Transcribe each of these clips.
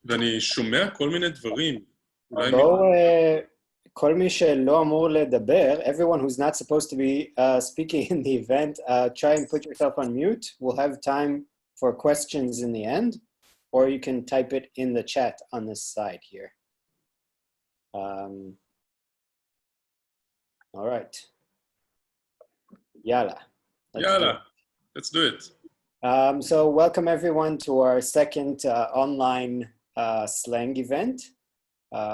ואני שומע כל מיני דברים. כל מי שלא אמור לדבר, everyone who's not supposed to be speaking in the event, try and put yourself on mute. We'll have time for questions in the end, or you can type it in the chat on this side here. All right. Yalla. Let's do it. So welcome everyone to our second online Slang event.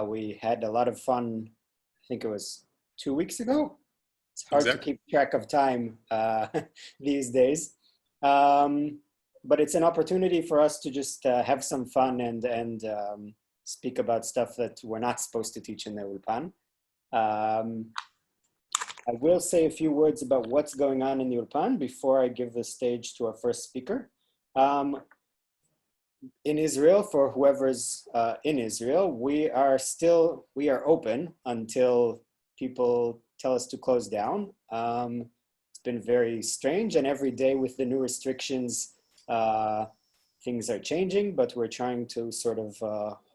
We had a lot of fun, I think it was 2 weeks ago. It's hard to keep track of time these days. But it's an opportunity for us to just have some fun and speak about stuff that we're not supposed to teach in the Ulpan. I will say a few words about what's going on in the Ulpan before I give the stage to our first speaker. In Israel, for whoever's in Israel, we are open until people tell us to close down. It's been very strange, and every day with the new restrictions, things are changing, but we're trying to sort of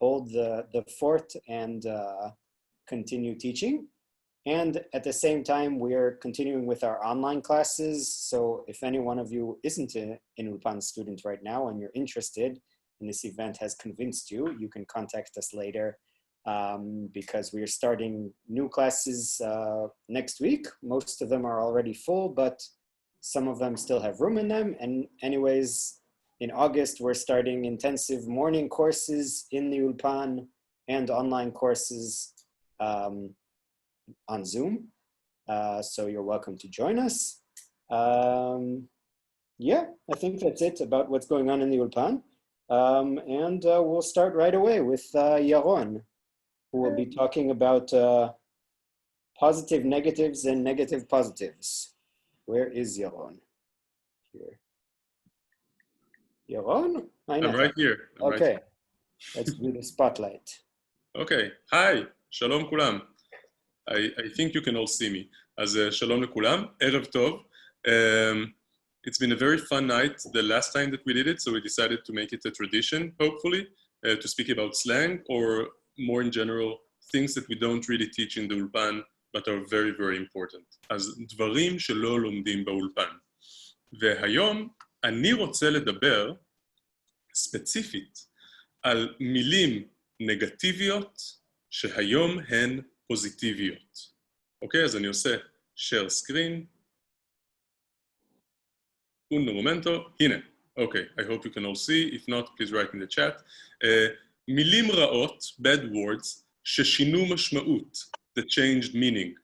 hold the fort and continue teaching. And at the same time, we're continuing with our online classes. So if any one of you isn't an Ulpan student right now and you're interested, and this event has convinced you, you can contact us later because we are starting new classes next week. Most of them are already full, but some of them still have room in them. And anyways, in August, we're starting intensive morning courses in the Ulpan and online courses on Zoom. So you're welcome to join us. Yeah, I think that's it about what's going on in the Ulpan. And we'll start right away with Yaron, who will be talking about positive negatives and negative positives. Where is Yaron? Here. Yaron? I'm right here. Okay, let's do the spotlight. Okay, hi, shalom kulam. I think you can all see me. As shalom lekulam, erev tov. It's been a very fun night the last time that we did it, so we decided to make it a tradition, hopefully, to speak about slang or more in general, things that we don't really teach in the Ulpan, but are very, very important. אז דברים שלא לומדים באולפן. והיום אני רוצה לדבר ספציפית על מילים נגטיביות שהיום הן פוזיטיביות. אוקיי, אז אני עושה share screen. Un momento, הנה. Okay, I hope you can all see. If not, please write in the chat. מילים רעות, bad words, ששינו משמעות, that changed meaning.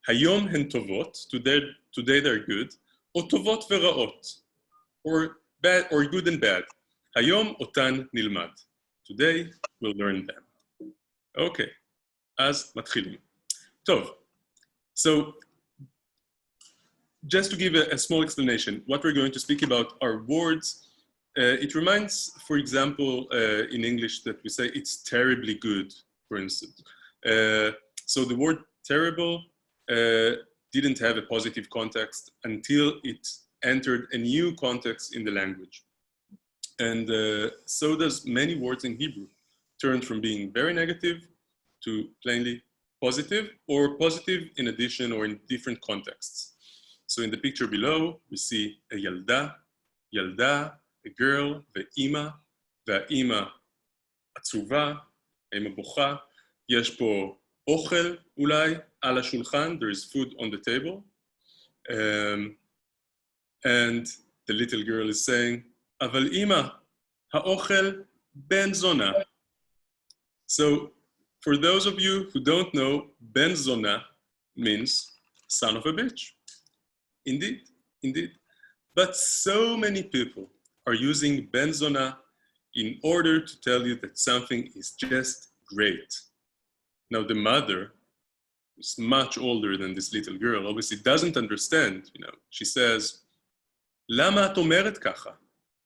היום הן טובות, today they're good, או טובות ורעות, or bad or good and bad. היום אותן נלמד. Today we'll learn them. Okay, אז מתחילים. טוב, so just to give a small explanation, what we're going to speak about are words. It reminds, for example, in English that we say it's terribly good, for instance. So the word terrible didn't have a positive context until it entered a new context in the language. And so does many words in Hebrew, turned from being very negative to plainly positive, or positive in addition or in different contexts. So in the picture below, we see a ילדה, a girl, ואימא, והאימא עצובה, האימא בוכה, יש פה אוכל אולי על השולחן, there is food on the table, and the little girl is saying, אבל אימא, האוכל בן זונה. So for those of you who don't know, בן זונה means son of a bitch. Indeed, indeed. But so many people are using ben zona in order to tell you that something is just great. Now the mother, who's much older than this little girl, obviously doesn't understand, you know. She says, למה את אומרת ככה?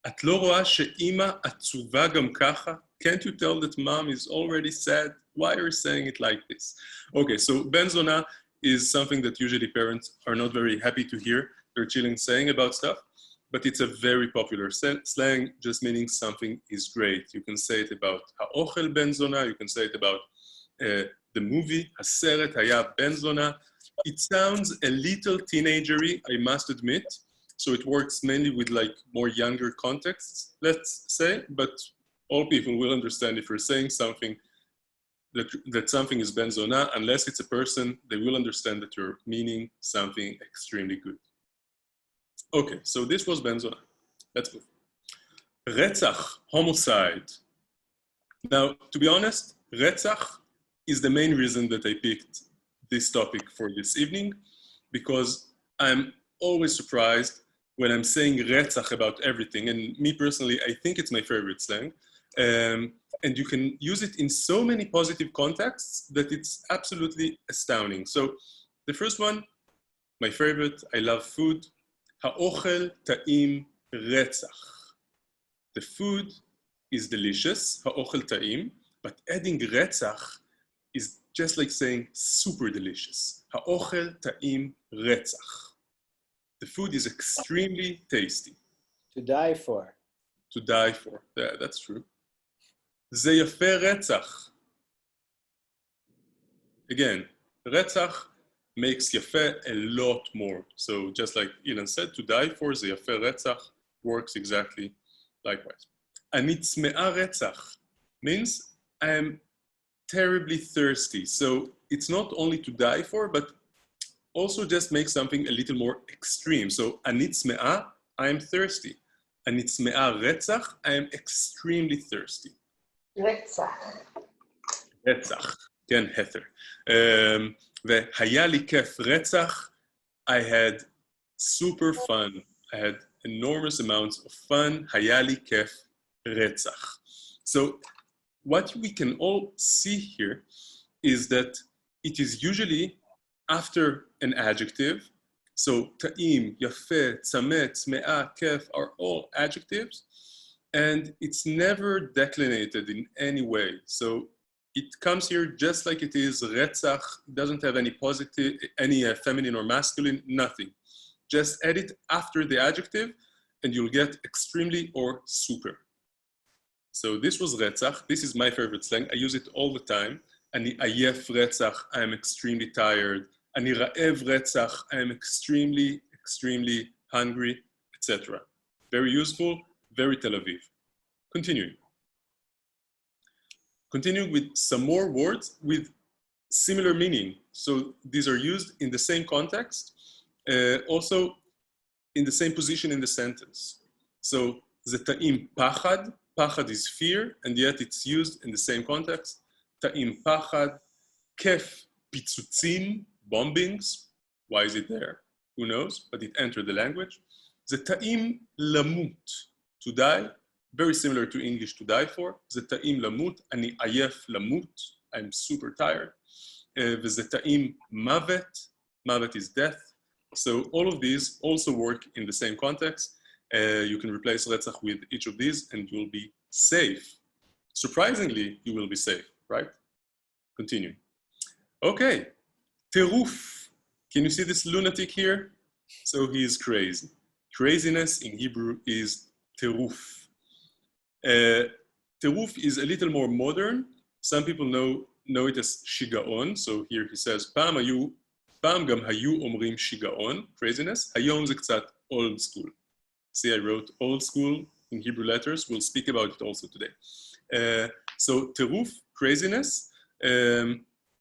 את לא רואה שאמא עצובה גם ככה? Can't you tell that mom is already sad? Why are you saying it like this? Okay, so ben zona is something that usually parents are not very happy to hear their children saying about stuff. but it's a very popular slang, just meaning something is great. You can say it about האוכל בן זונה, you can say it about the movie, הסרט היה בן זונה. It sounds a little teenagery, I must admit, so it works mainly with like more younger contexts, let's say, but all people will understand if you're saying something that something is ben zona, unless it's a person, they will understand that you're meaning something extremely good. Okay, so this was ben zona. Let's move. Retzach, homicide. Now, to be honest, retzach is the main reason that I picked this topic for this evening, because I'm always surprised when I'm saying retzach about everything, and me personally, I think it's my favorite slang. And you can use it in so many positive contexts that it's absolutely astounding. So the first one, my favorite, I love food. Ha'ochel ta'im retzach. The food is delicious, ha'ochel ta'im, but adding retzach is just like saying super delicious. Ha'ochel ta'im retzach. The food is extremely tasty. To die for. To die for, yeah, that's true. זה יפה רצח. Again, רצח makes יפה a lot more. So just like Ilan said, to die for, זה יפה רצח works exactly likewise. אני צמאה רצח means I am terribly thirsty. So it's not only to die for, but also just make something a little more extreme. So אני צמאה, I am thirsty. אני צמאה רצח, I am extremely thirsty. רצח. רצח, כן, הת'ר. והיה לי כיף רצח, I had super fun. I had enormous amounts of fun. היה לי כיף רצח. So what we can all see here is that it is usually after an adjective. So טעים, יפה, צמא, צמאה, כיף are all adjectives. And it's never declinated in any way. So it comes here just like it is. Retzach doesn't have any positive, any feminine or masculine, nothing. Just add it after the adjective and you'll get extremely or super. So this was retzach. This is my favorite slang. I use it all the time. Ani ayef retzach, I am extremely tired. Ani ra'ev retzach, I am extremely, extremely hungry, etc. Very useful. Very Tel-Aviv. Continuing. Continuing with some more words with similar meaning. So these are used in the same context, also in the same position in the sentence. So the ta'im pachad, pachad is fear, and yet it's used in the same context. Ta'im pachad, kef pitzutzim, bombings. Why is it there? Who knows? But it entered the language. The ta'im lamut, to die, very similar to English to die for. זה טעים למות, אני עייף למות, I'm super tired. וזה טעים מוות, מוות is death. So all of these also work in the same context. You can replace רצח with each of these and you'll be safe. Surprisingly, you will be safe, right? Continue. Okay, טירוף. Can you see this lunatic here? So he is crazy. Craziness in Hebrew is טירוף. טירוף is a little more modern. Some people know it as שיגעון. So here he says, פעם גם היו אומרים שיגעון, craziness. היום זה קצת old school. See, I wrote old school in Hebrew letters. We'll speak about it also today. So טירוף, craziness.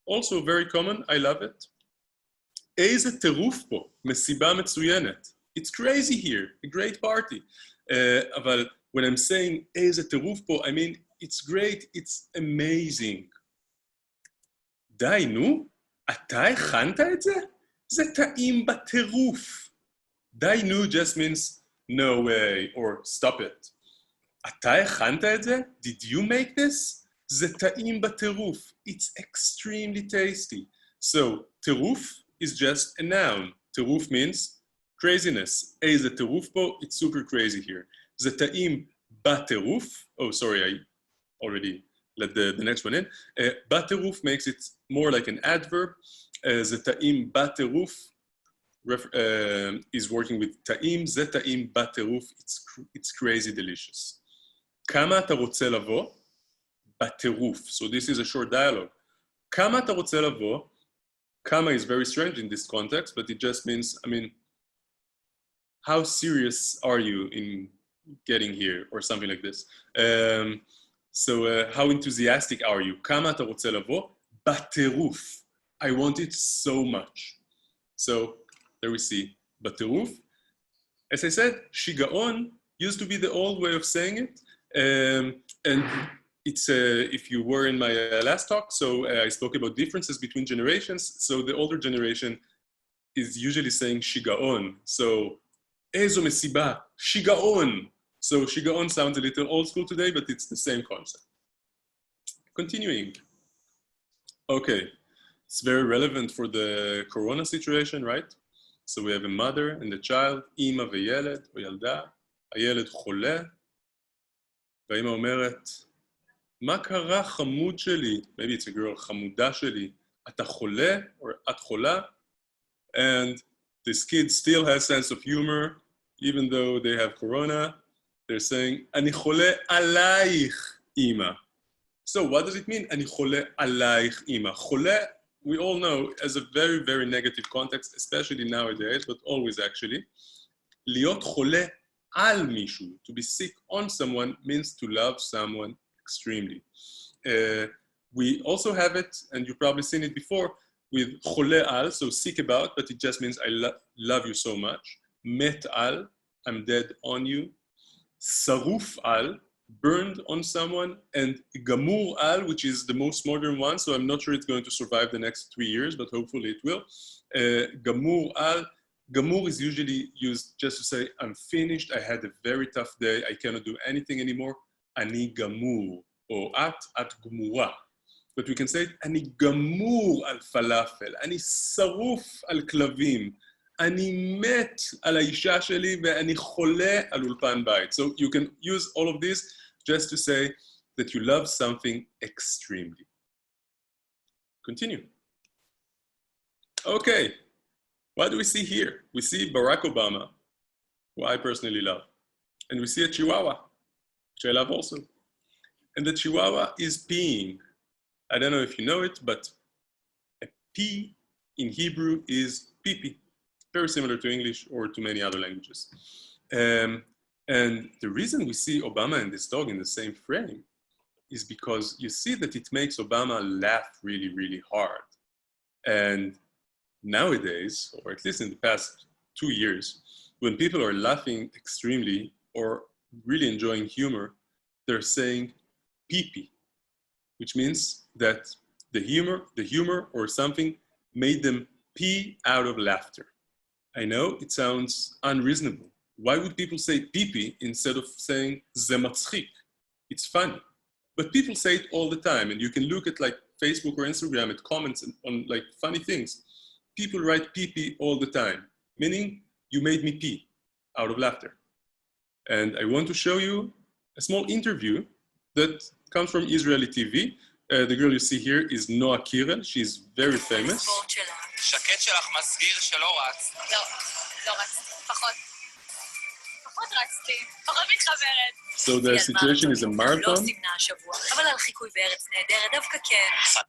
Also very common, I love it. איזה טירוף פה, מסיבה מצוינת. It's crazy here, a great party. אבל when I'm saying איזה טירוף פה, I mean it's great, it's amazing. די, נו, אתה הכנת את זה? זה טעים בטירוף. די, נו just means no way or stop it. אתה הכנת את זה? Did you make this? זה טעים בטירוף. It's extremely tasty. So, טירוף is just a noun. טירוף means craziness. איזה טירוף פה? It's super crazy here. זה טעים בטירוף. Oh, sorry, I already let the next one in. בטירוף makes it more like an adverb. זה טעים בטירוף. is working with טעים, זה טעים בטירוף, it's crazy delicious. כמה אתה רוצה לבוא? בטירוף. So this is a short dialogue. כמה אתה רוצה לבוא? כמה is very strange in this context, but it just means, I mean, how serious are you in getting here, or something like this. So how enthusiastic are you? כמה אתה רוצה לבוא? בטירוף. I want it so much. So there we see בטירוף. As I said, שיגעון used to be the old way of saying it. And it's, if you were in my last talk, so I spoke about differences between generations. So the older generation is usually saying שיגעון. So איזו מסיבה, שיגעון. So שיגעון sounds a little old school today, but it's the same concept. Continuing. Okay, it's very relevant for the Corona situation, right? So we have a mother and a child, אמא וילד או ילדה, הילד חולה, והאמא אומרת, מה קרה חמוד שלי? Maybe it's a girl, חמודה שלי, אתה חולה or את חולה? And this kid still has sense of humor, even though they have Corona. They're saying, אני חולה עלייך, אמא. So what does it mean? אני חולה עלייך, אמא. חולה, we all know, as a very, very negative context, especially nowadays, but always actually. להיות חולה על מישהו, to be sick on someone, means to love someone extremely. We also have it, and you've probably seen it before, with חולה על, so sick about, but it just means I love you so much. מת על, I'm dead on you. שרוף על, burned on someone, and גמור על, which is the most modern one, so I'm not sure it's going to survive the next 3 years, but hopefully it will. גמור על, גמור is usually used just to say, I'm finished, I had a very tough day, I cannot do anything anymore. אני גמור, או את גמורה. But we can say, אני גמור על פלאפל, אני שרוף על כלבים, אני מת על האישה שלי ואני חולה על אולפן בית. So you can use all of this just to say that you love something extremely. Continue. Okay, what do we see here? We see Barack Obama, who I personally love. And we see a Chihuahua, which I love also. And the Chihuahua is peeing. I don't know if you know it, but a pee in Hebrew is pee-pee. Very similar to English or to many other languages. And the reason we see Obama and this dog in the same frame is because you see that it makes Obama laugh really, really hard. And nowadays, or at least in the past 2 years, when people are laughing extremely or really enjoying humor, they're saying pee-pee, which means that the humor or something made them pee out of laughter. I know it sounds unreasonable. Why would people say pee-pee instead of saying זה מצחיק? It's funny. But people say it all the time, and you can look at like Facebook or Instagram at comments on like funny things. People write pee-pee all the time, meaning you made me pee out of laughter. And I want to show you a small interview that comes from Israeli TV. The girl you see here is Noah Kirel. She's very famous. שקט שלך מסגיר שלא רץ. לא רצתי, פחות רצתי, פחות מתחברת. So the situation is a marathon. לא סימנה השבוע, אבל על חיקוי בארץ נהדרת דווקא כן.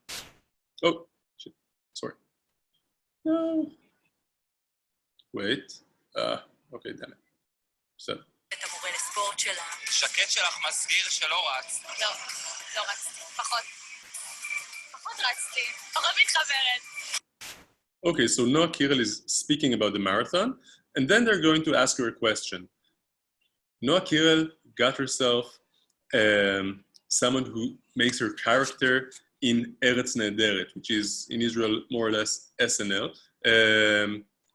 Oh, shit. Sorry. No. Wait. Okay, damn it. So. את המורה לספורט שלה. שקט שלך מסגיר שלא רץ. לא רצתי, פחות רצתי, פחות מתחברת. Okay, so Noah Kirel is speaking about the marathon, and then they're going to ask her a question. Noah Kirel got herself someone who makes her character in Eretz Nehederet, which is in Israel more or less SNL.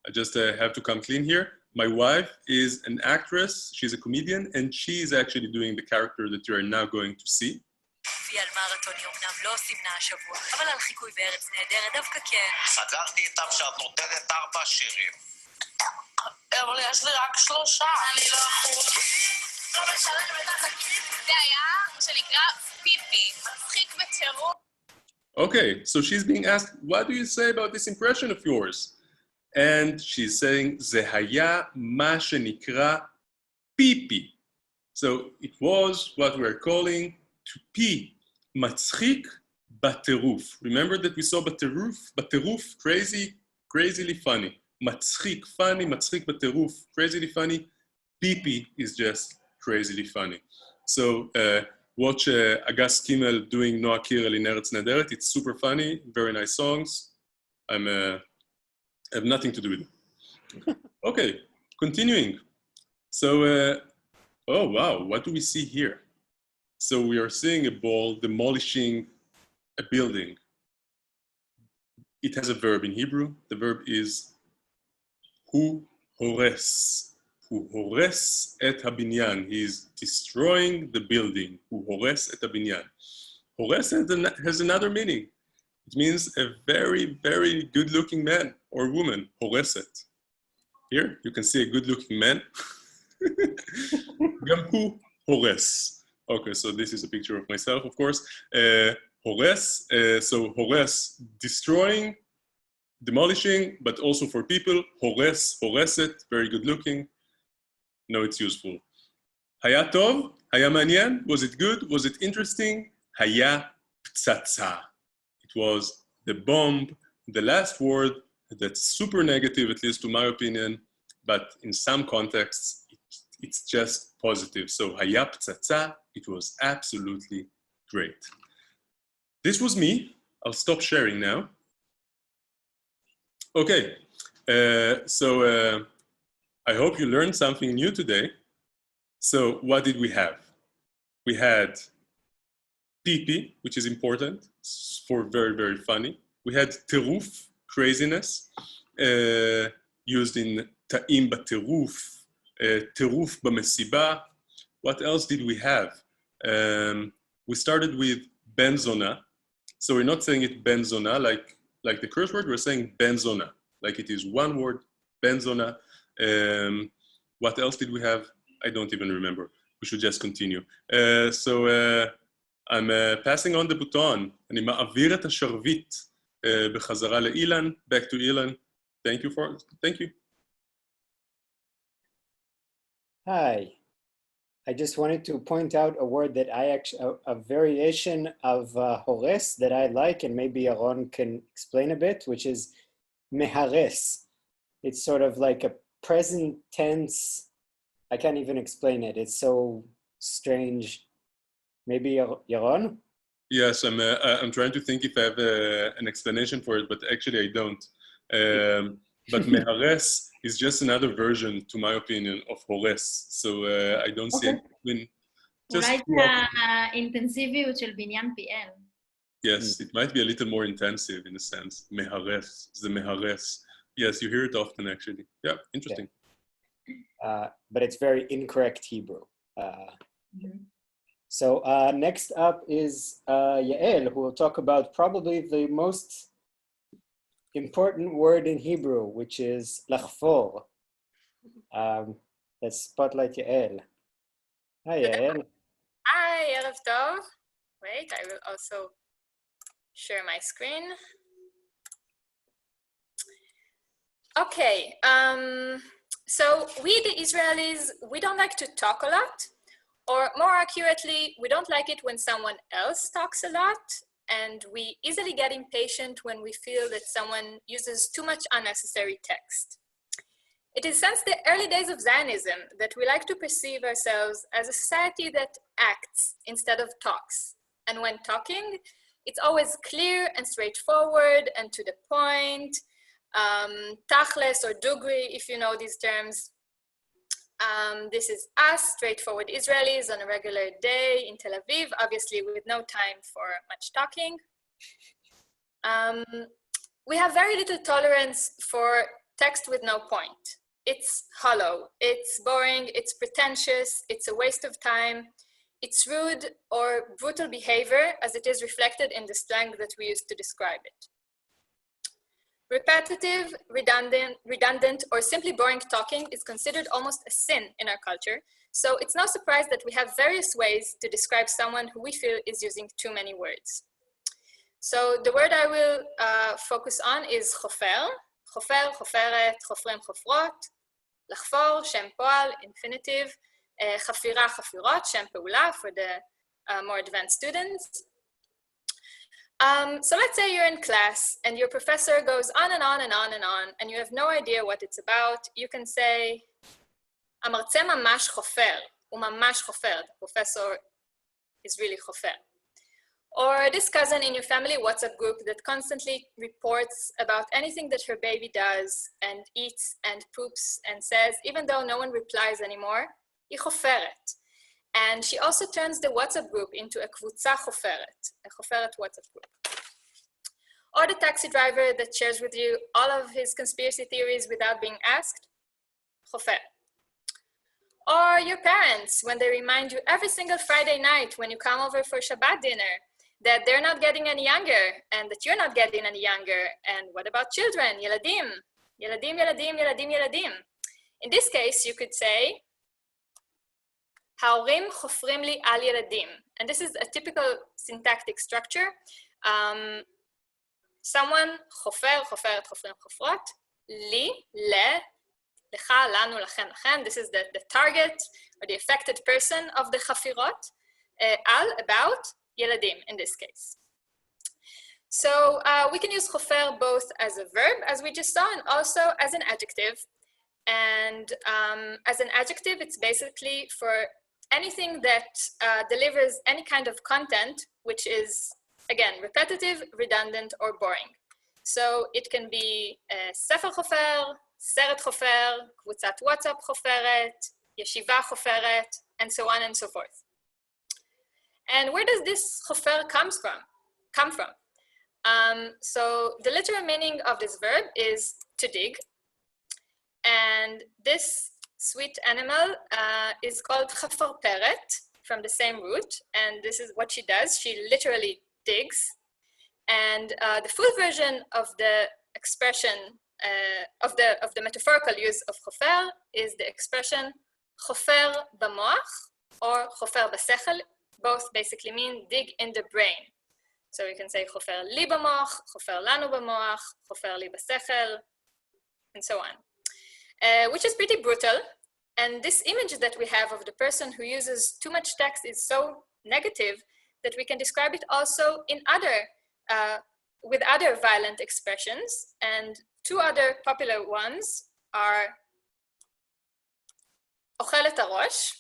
I just have to come clean here. My wife is an actress, she's a comedian, and she's actually doing the character that you are now going to see. על מרתון יומנם לא סימנה השבוע, אבל על חיקוי בארץ נהדרת דווקא כן. סגרתי איתם שאת נותנת 4 שירים. אבל יש לי רק 3. אני לא יכול. לא משלם את החכים. זה היה מה שנקרא פיפי. מצחיק בטירוף. Okay, so she's being asked, what do you say about this impression of yours? and she's saying, זה היה מה שנקרא פיפי. So it was what we're calling to pee. מצחיק בטירוף. Remember that we saw בטירוף, crazily funny. מצחיק, funny, מצחיק בטירוף, crazily funny. Pipi is just crazily funny. So watch Agas Kimmel doing Noah Kirel in Eretz Nederet. It's super funny, very nice songs. I have nothing to do with it. Okay, continuing. So, oh wow, what do we see here? So we are seeing a ball demolishing a building. It has a verb in Hebrew. The verb is hu hores. Hu hores et habinyan. He is destroying the building. Hu hores et habinyan. Hores has another meaning. It means a very, very good-looking man or woman. Horeset. Here, you can see a good-looking man. Gam hu hores. Okay, so this is a picture of myself, of course. Hores, so hores, destroying, demolishing, but also for people. Hores, horeset, very good looking. No, it's useful. Haya tov, haya manyan, was it good? Was it interesting? Haya ptsatsa. It was the bomb, the last word that's super negative, at least to my opinion, but in some contexts, it's just positive. So haya ptsatsa, it was absolutely great. This was me. I'll stop sharing now. Okay, so I hope you learned something new today. So what did we have? We had pipi, which is important for very, very funny. We had tiruf, craziness, used in ta'im b'tiruf, tiruf b'mesiba. What else did we have? We started with benzona. So we're not saying it benzona like the curse word, we're saying benzona, like it is one word, benzona. What else did we have? I don't even remember. We should just continue. So I'm passing on the baton. אני מעביר את השרביט בחזרה לאילן, back to Ilan. Thank you. Hi. I just wanted to point out a word that I actually, a variation of hores that I like, and maybe Aaron can explain a bit, which is mehares. It's sort of like a present tense. I can't even explain it. It's so strange. Maybe Aaron? Yes, I'm trying to think if I have an explanation for it, but actually I don't. But mehares is just another version, to my opinion, of hores. So I don't see it. אולי זה האינטנסיביות של בניין פיאל. Yes, it might be a little more intensive in a sense. Mehares, the mehares. Yes, you hear it often actually. Yeah, interesting. Yeah. But it's very incorrect Hebrew. So next up is Yael, who will talk about probably the most important word in Hebrew, which is lachfor. Let's spotlight Yael. Hi, Yael. Hi, Erev Tov. Wait, I will also share my screen. Okay, so we, the Israelis, we don't like to talk a lot, or more accurately, we don't like it when someone else talks a lot, and we easily get impatient when we feel that someone uses too much unnecessary text. It is since the early days of Zionism that we like to perceive ourselves as a society that acts instead of talks. And when talking, it's always clear and straightforward and to the point. Tachles or dugri, if you know these terms. This is us, straightforward Israelis on a regular day in Tel Aviv, obviously with no time for much talking. We have very little tolerance for text with no point. It's hollow, it's boring, it's pretentious, it's a waste of time, it's rude or brutal behavior as it is reflected in the slang that we use to describe it. Repetitive, redundant, or simply boring talking is considered almost a sin in our culture, so it's no surprise that we have various ways to describe someone who we feel is using too many words. So the word I will focus on is chofer, חופר, חופרת, חופרים, חופרות. לחפור, שם פועל, infinitive. חפירה, חפירות, שם פעולה for the more advanced students. So let's say you're in class and your professor goes on and on and on and on and you have no idea what it's about. You can say, המרצה ממש חופר, הוא ממש חופר, the professor is really חופר. Or this cousin in your family WhatsApp group that constantly reports about anything that her baby does and eats and poops and says, even though no one replies anymore, היא חופרת. And she also turns the WhatsApp group into a קבוצה חופרת, a חופרת WhatsApp group. Or the taxi driver that shares with you all of his conspiracy theories without being asked, חופר. Or your parents, when they remind you every single Friday night when you come over for Shabbat dinner, that they're not getting any younger and that you're not getting any younger. And what about children? ילדים, ילדים, ילדים, ילדים, ילדים. In this case, you could say, ההורים חופרים לי על ילדים. And this is a typical syntactic structure. Someone חופר, חופרת, חופרים, חופרות. לי, לך, לנו, לכן, לכן. This is the target or the affected person of the חפירות. על, about, ילדים in this case. So we can use חופר both as a verb, as we just saw, and also as an adjective. And as an adjective, it's basically for anything that delivers any kind of content, which is, again, repetitive, redundant, or boring. So it can be ספר חופר, סרט חופר, קבוצת וואטסאפ חופרת, ישיבה חופרת, and so on and so forth. And where does this חופר come from? So the literal meaning of this verb is to dig. And this sweet animal is called חפרפרת, from the same root. And this is what she does. She literally digs. And the full version of the expression, of the metaphorical use of חופר is the expression חופר במוח or חופר בשכל. Both basically mean dig in the brain. So you can say חופר לי במוח, חופר לנו במוח, חופר לי בשכל, and so on. Which is pretty brutal. And this image that we have of the person who uses too much text is so negative that we can describe it also in with other violent expressions. And two other popular ones are אוכל את הראש,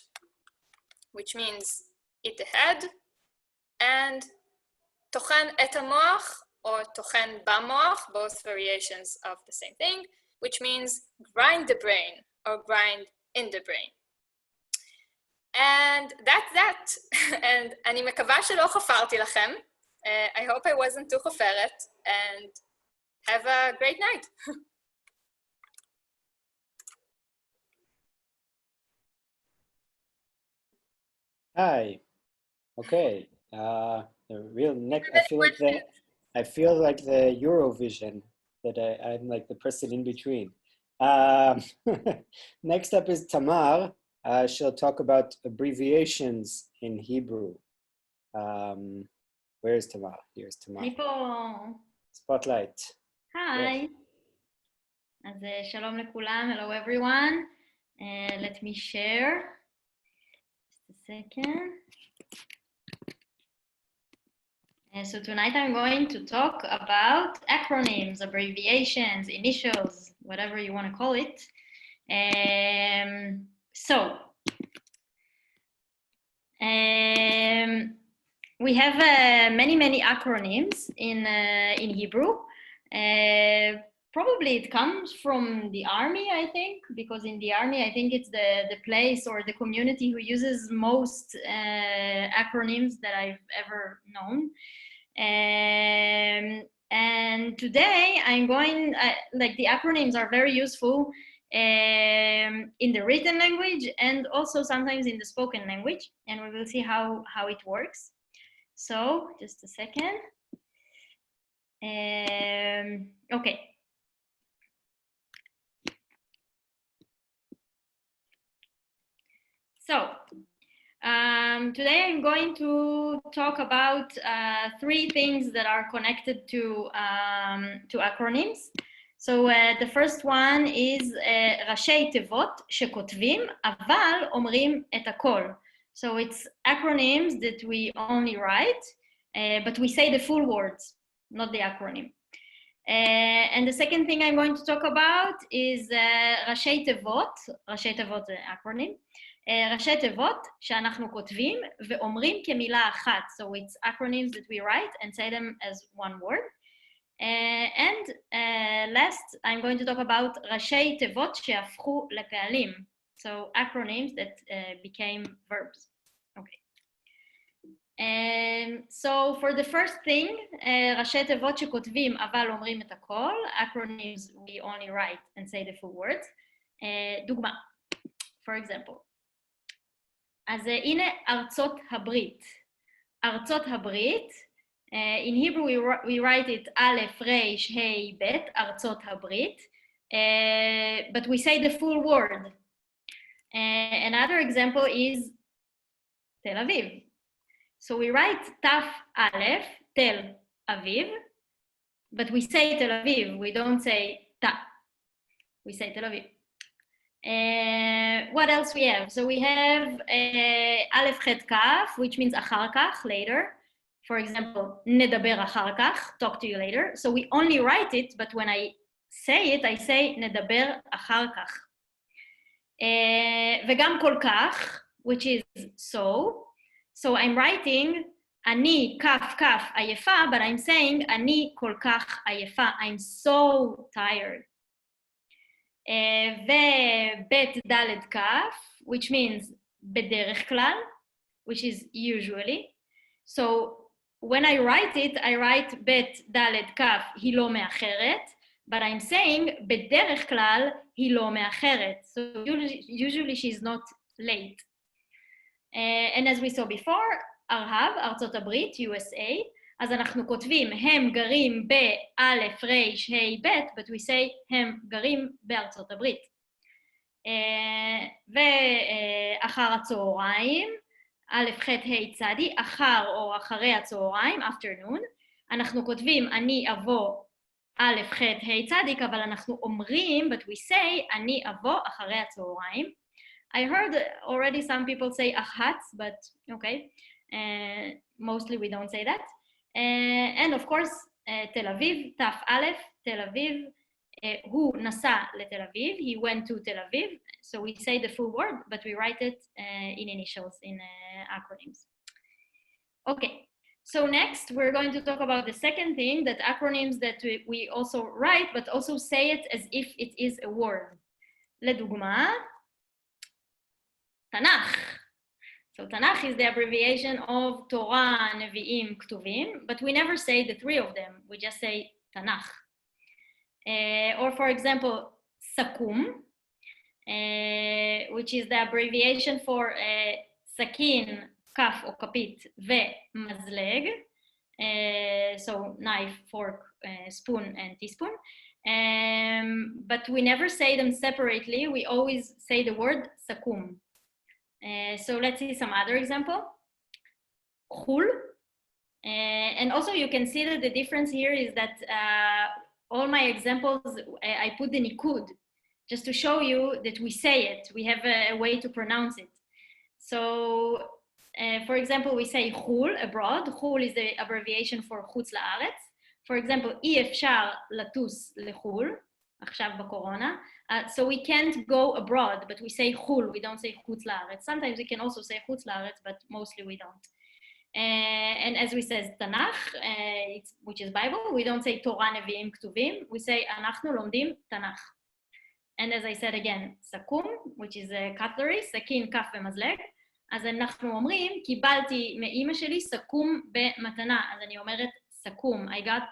which means eat the head, and טוחן את המוח or טוחן במוח, both variations of the same thing, which means grind the brain or grind in the brain. And that's that. And אני מקווה שלא חפרתי לכם. I hope I wasn't too חופרת, and have a great night. Hi. Okay. The real next. I feel like the Eurovision, that I'm like the person in between. Next up is Tamar. She'll talk about abbreviations in Hebrew. Where's Tamar? Here's Tamar. פה. Spotlight. Hi. אז שלום לכולם. Hello everyone. Let me share. Just a second. So tonight I'm going to talk about acronyms, abbreviations, initials, whatever you want to call it. We have many acronyms in Hebrew. Probably it comes from the army, I think, because in the army, I think it's the place or the community who uses most acronyms that I've ever known. And today I'm going, like the acronyms are very useful in the written language and also sometimes in the spoken language, and we will see how it works. So just a second. Okay. So today I'm going to talk about three things that are connected to acronyms. So the first one is ראשי תיבות שכותבים, אבל אומרים את הכל. So it's acronyms that we only write, but we say the full words, not the acronym. And the second thing I'm going to talk about is ראשי תיבות זה acronym, ראשי תיבות שאנחנו כותבים ואומרים כמילה אחת. So it's acronyms that we write and say them as one word. And last, I'm going to talk about ראשי תיבות שהפכו לפעלים. So acronyms that became verbs. Okay. So for the first thing, ראשי תיבות שכותבים אבל אומרים את הכל, acronyms we only write and say the full words. דוגמה, for example. אז הנה ארצות הברית. ארצות הברית, in Hebrew we write it א', ר', ה', ב', ארצות הברית, but we say the full word. Another example is Tel Aviv. So we write Taf Aleph, Tel Aviv, but we say Tel Aviv, we don't say Ta. We say Tel Aviv. What else we have? So we have Aleph Chet Kaf, which means אחר כך, later. For example, נדבר אחר כך, talk to you later. So we only write it, but when I say it, I say נדבר אחר כך. וגם כל כך, which is so. So I'm writing אני כף כף עייפה, but I'm saying אני כל כך עייפה. I'm so tired. ובית דלת כף, which means בדרך כלל, which is usually. So when I write it, I write בית דלת כף היא לא מאחרת, but I'm saying בדרך כלל היא לא מאחרת. So usually she's not late. And as we saw before, ארה"ב, ארצות הברית, USA, אז אנחנו כותבים הם גרים באלף, ר', ה', ב', but we say הם גרים בארצות הברית. ואחר הצהריים, א', ח', ה', צדי, אחר או אחרי הצהריים, afternoon, אנחנו כותבים אני אבוא א', ח', ה', צדיק, אבל אנחנו אומרים, but we say אני אבוא אחרי הצהריים. I heard already some people say אחת, but okay, mostly we don't say that. And of course, תל אביב, תף א', תל אביב, הוא נסע לתל אביב, he went to תל אביב, so we say the full word, but we write it in initials, in acronyms. Okay, so next we're going to talk about the second thing, that acronyms that we also write, but also say it as if it is a word. לדוגמה, תנ"ך. So Tanakh is the abbreviation of Torah, Nevi'im, Ktuvim, but we never say the three of them. We just say Tanakh. Or for example, Sakum, which is the abbreviation for Sakin, Kaf or Kapit, Ve, Mazleg. So knife, fork, spoon, and teaspoon. But we never say them separately. We always say the word Sakum. So let's see some other example. Khul. And also you can see that the difference here is that all my examples, I put the nikud, just to show you that we say it. We have a way to pronounce it. So for example, we say khul, abroad. Khul is the abbreviation for chutz la'aretz. For example, אי אפשר לטוס לחול, עכשיו בקורונה. So we can't go abroad, but we say חול, we don't say חוץ לארץ. Sometimes we can also say חוץ לארץ, but mostly we don't. And as we say תנ"ך, which is Bible, we don't say תורה, נביאים, כתובים, we say אנחנו לומדים תנ"ך. And as I said again, סכו"ם, which is a cutlery, סכין, כף ומזלג, אז אנחנו אומרים, קיבלתי מאמא שלי סכו"ם במתנה, אז אני אומרת סכו"ם, I got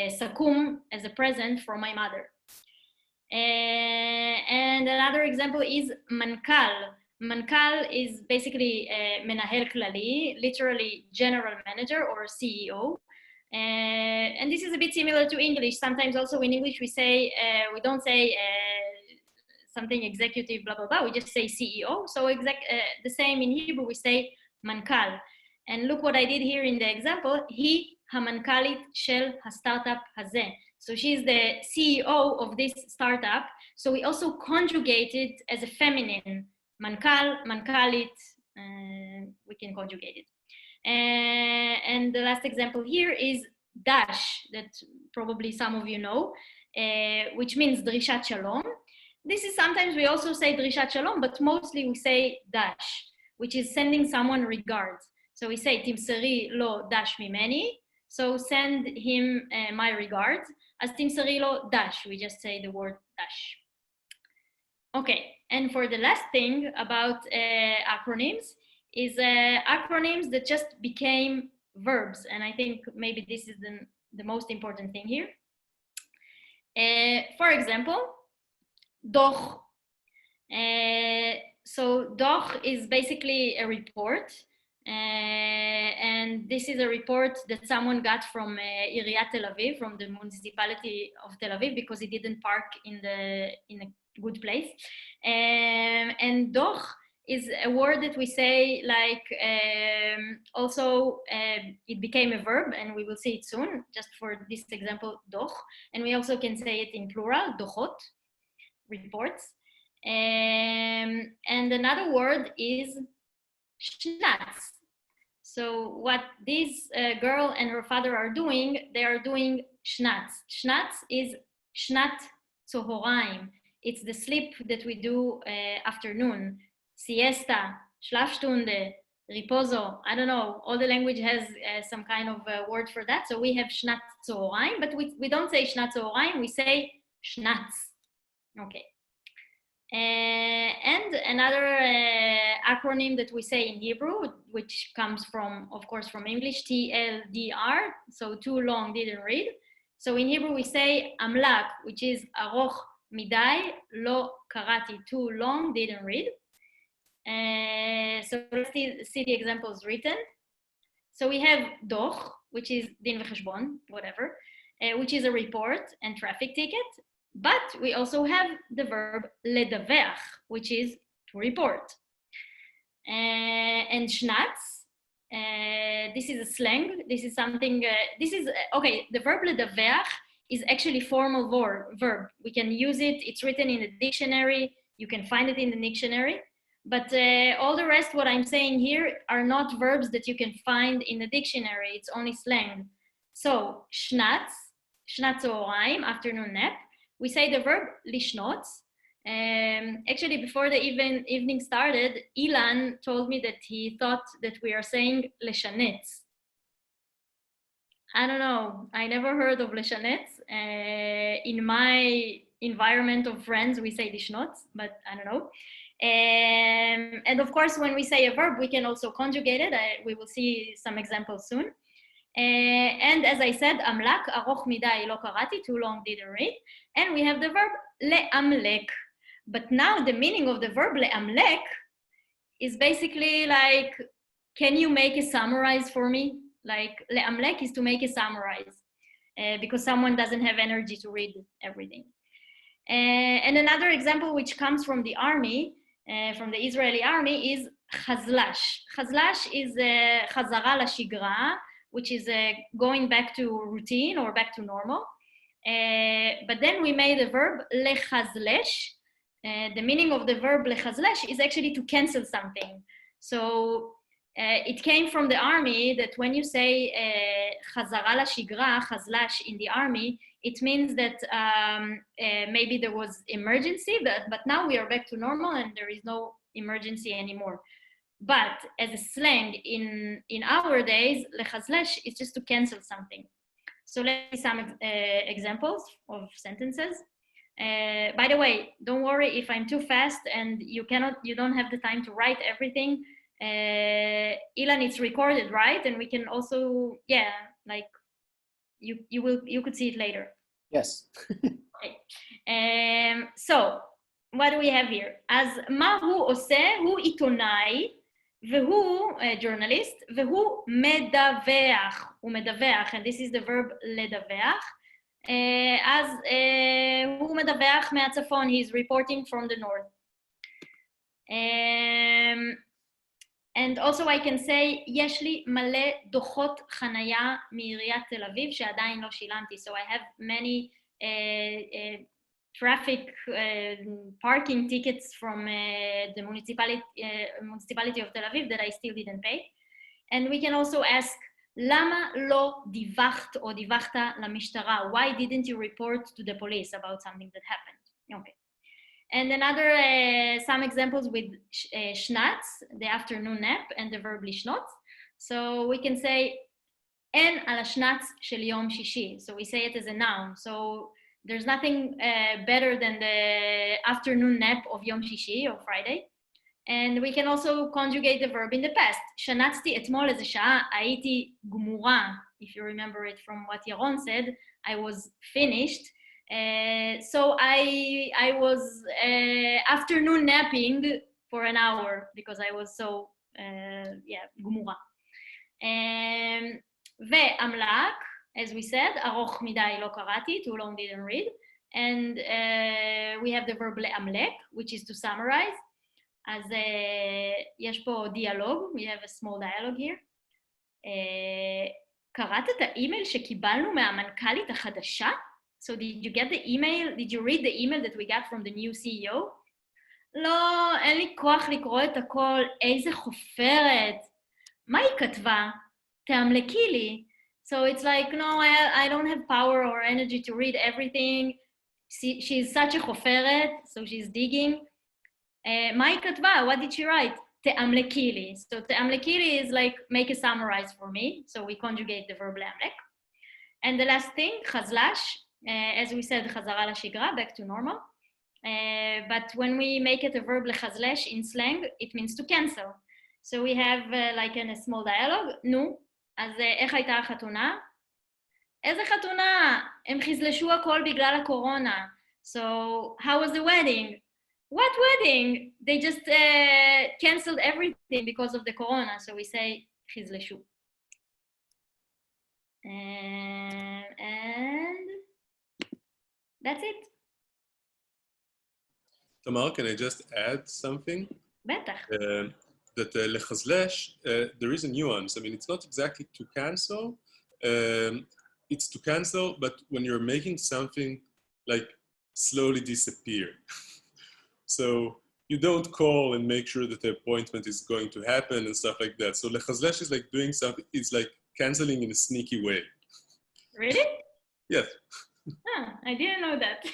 סכו"ם as a present from my mother. And another example is mankal. Mankal is basically menahel klali, literally general manager or CEO. And this is a bit similar to English. Sometimes also in English we say, we don't say something executive, blah, blah, blah. We just say CEO. So the same in Hebrew, we say mankal. And look what I did here in the example. היא המנכ"לית של הסטארט-אפ הזה. So she's the CEO of this startup. So we also conjugate it as a feminine, mankal, mankalit, we can conjugate it. And the last example here is dash, that probably some of you know, which means drishat shalom. This is sometimes we also say drishat shalom, but mostly we say dash, which is sending someone regards. So we say timseri lo dash mimeni, so send him my regards. As timseri lo dash, we just say the word dash. Okay, and for the last thing about acronyms is acronyms that just became verbs, and I think maybe this is the most important thing here. For example, doch. So doch is basically a report, and this is a report that someone got from Iriyat Tel Aviv, from the municipality of Tel Aviv, because he didn't park in a good place. And doch is a word that we say like also it became a verb, and we will see it soon, just for this example, doch. And we also can say it in plural, dochot, reports. And another word is schnatz. So what this girl and her father are doing, they are doing schnatz. Schnatz is shnat tzohoraim. It's the sleep that we do afternoon. Siesta, Schlafstunde, Riposo. I don't know. All the language has some kind of word for that. So we have Shnat Tzohoraim, but we don't say Shnat Tzohoraim. We say Shnatz. Okay. And another acronym that we say in Hebrew, which comes from, of course, from English, TLDR. So too long, didn't read. So in Hebrew we say Amlak, which is Aroch Midai, Lo Karati, too long, didn't read. So let's see the examples written. So we have doch, which is din v'cheshbon, whatever, which is a report and traffic ticket. But we also have the verb ledaveach, which is to report. And schnatz, this is a slang. This is something, okay, the verb ledaveach is actually formal verb. We can use it. It's written in the dictionary. You can find it in the dictionary. But all the rest, what I'm saying here, are not verbs that you can find in the dictionary. It's only slang. So, schnatz, shnatzoraim, afternoon nap. We say the verb lishnotz. Actually, before the evening started, Ilan told me that he thought that we are saying leshanetz. I don't know. I never heard of leshanetz. In my environment of friends, we say lishnotz, but I don't know. And of course, when we say a verb, we can also conjugate it. We will see some examples soon. And as I said, amlak, aroch midai lo karati, too long, didn't read. And we have the verb le'amlek. But now the meaning of the verb le'amlek is basically like, can you make a summarize for me? Like le'amlek is to make a summarize because someone doesn't have energy to read everything. And another example which comes from the army, from the Israeli army, is Khazlash. Khazlash is Chazara LaShigra, which is going back to routine or back to normal. But then we made the verb lechazlesh. The meaning of the verb lechazlesh is actually to cancel something. So it came from the army that when you say Chazara LaShigra, Khazlash in the army, it means that maybe there was emergency, but now we are back to normal and there is no emergency anymore. But as a slang in our days, lechazlesh is just to cancel something. So let's see some examples of sentences. By the way, don't worry if I'm too fast and you don't have the time to write everything. Ilan, it's recorded, right? And we can also, yeah, like you could see it later. Yes. Okay. So what do we have here? As מה הוא עושה? הוא עיתונאי, והוא journalist, והוא מדווח. הוא מדווח, and this is the verb לדווח. אז הוא מדווח מהצפון, he's reporting from the north. And also I can say, יש לי מלא דוחות חנייה מעיריית תל אביב שעדיין לא שילמתי. So I have many traffic parking tickets from the municipality of Tel Aviv that I still didn't pay. And we can also ask, למה לא דיווחת או דיווחת למשטרה? Why didn't you report to the police about something that happened? Okay. And another, some examples with schnatz, the afternoon nap, and the verb לשנות. So we can say, אין על השנץ של יום שישי. So we say it as a noun. So there's nothing better than the afternoon nap of יום שישי or Friday. And we can also conjugate the verb in the past. שנצתי אתמול איזה שעה, הייתי גמורה. If you remember it from what Yaron said, I was finished. So I was afternoon napping for an hour because I was so, גמורה. ועמלק, as we said, ארוך מדי לא קראתי, too long didn't read. And we have the verb לעמלק, which is to summarize. אז יש פה דיאלוג, we have a small dialogue here. קראת את האימייל שקיבלנו מהמנכ"לית החדשה? So did you get the email? Did you read the email that we got from the new CEO? לא, אין לי כוח לקרוא את הכל, איזה חופרת. מה היא כתבה? תאמלקי לי. So it's like, no, I don't have power or energy to read everything. She's such a חופרת, so she's digging. מה היא כתבה? What did she write? תאמלקי לי. So תאמלקי לי is like, make a summarize for me. So we conjugate the verb לאמלק. And the last thing, Khazlash. As we said, חזרה לשגרה, back to normal. But when we make it a verb לחזלש in slang, it means to cancel. So we have like in a small dialogue, נו, אז איך הייתה החתונה? איזה חתונה? הם חזלשו הכל בגלל הקורונה. So how was the wedding? What wedding? They just canceled everything because of the corona. So we say חזלשו. And that's it. Tamar, can I just add something? בטח. That לחזלש, there is a nuance. I mean, it's not exactly to cancel. It's to cancel, but when you're making something like slowly disappear. So you don't call and make sure that the appointment is going to happen and stuff like that. So לחזלש is like doing something, it's like canceling in a sneaky way. Really? Yes. I didn't know that.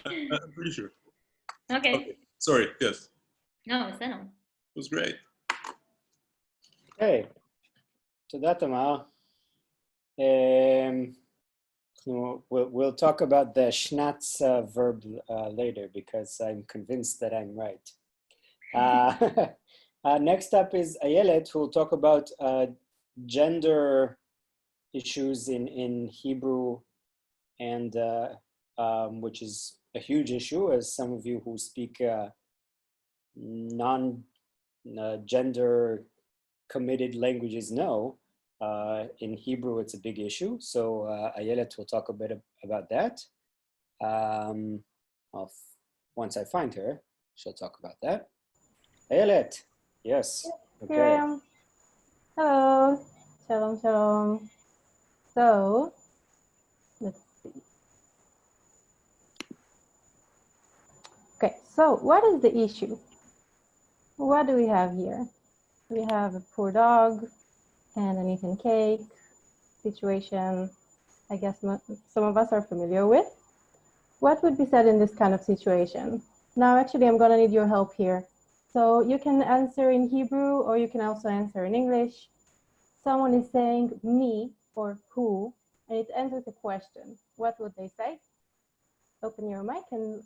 I'm pretty sure. Okay. Sorry, yes. No, it's not. It was great. Okay. תודה, תמר. We'll talk about the schnatz verb later because I'm convinced that I'm right. Next up is Ayelet, who will talk about gender issues in Hebrew, and which is a huge issue, as some of you who speak non-gender committed languages know. In Hebrew, it's a big issue. So Ayelet will talk a bit about that. Once I find her, she'll talk about that. Ayelet, yes. Okay. Here I am. Hello. Shalom, shalom. So, let's see. Okay, so what is the issue? What do we have here? We have a poor dog and an eaten cake situation. I guess some of us are familiar with. What would be said in this kind of situation? Now, actually, I'm gonna need your help here. So you can answer in Hebrew or you can also answer in English. Someone is saying me or who, and it ends with a question. What would they say? Open your mic and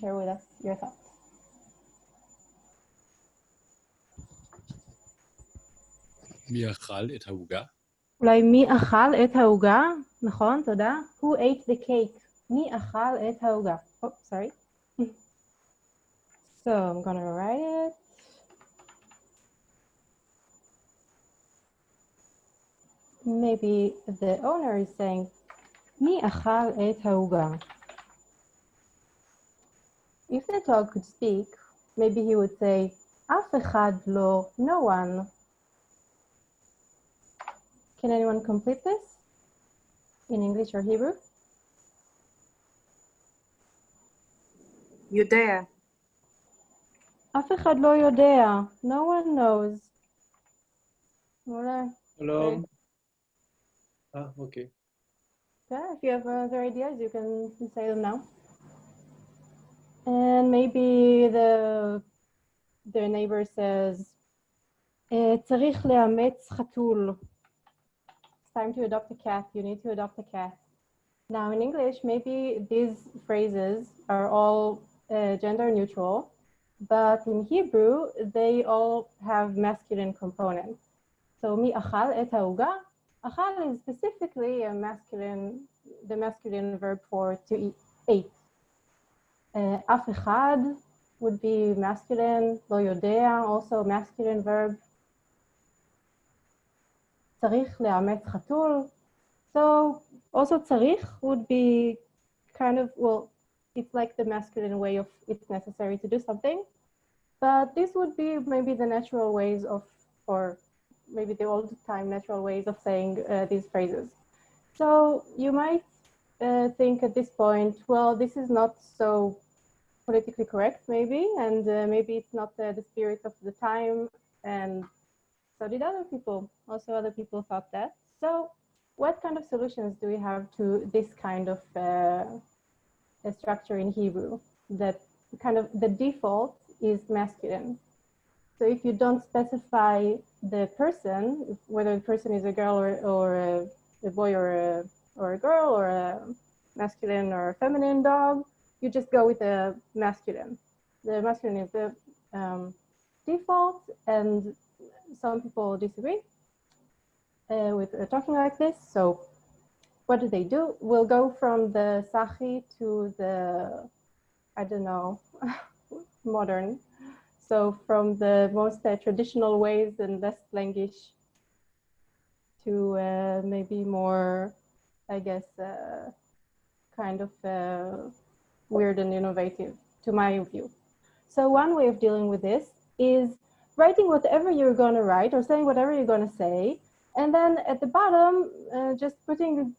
share with us your thoughts. מי אכל את העוגה? אולי מי אכל את העוגה? נכון, תודה. Who ate the cake? מי אכל את העוגה? Oh, sorry. So I'm gonna write it. Maybe the owner is saying, מי אכל את העוגה? If the dog could speak, maybe he would say, אף אחד לא, no one. Can anyone complete this in English or Hebrew? יודע. אף אחד לא יודע. No one knows. מעולה. שלום. אוקיי. Yeah, if you have other ideas, you can say them now. And maybe their neighbor says, צריך לאמץ חתול. It's time to adopt a cat. You need to adopt a cat. Now in English, maybe these phrases are all gender neutral, but in Hebrew, they all have masculine components. So מי אכל את העוגה? אכל is specifically the masculine verb for to eat, ate. אף אחד would be masculine, לא יודע, also masculine verb. צריך לאמץ חתול. So also צריך would be kind of, well, it's like the masculine way of it's necessary to do something. But this would be maybe the natural ways of, or maybe the old time natural ways of saying these phrases. So you might think at this point, well, this is not so politically correct maybe, and maybe it's not the spirit of the time, and so did other people. Also other people thought that. So what kind of solutions do we have to this kind of a structure in Hebrew, that kind of the default is masculine? So if you don't specify the person, whether the person is a girl or a boy or a girl, or a masculine or a feminine dog, you just go with the masculine. The masculine is the default, and some people disagree with talking like this. So what do? We'll go from the Sachi to the, I don't know, modern. So from the most traditional ways and less slangish to maybe more, I guess, kind of weird and innovative, to my view. So one way of dealing with this is writing whatever you're going to write or saying whatever you're going to say, and then at the bottom, just sticking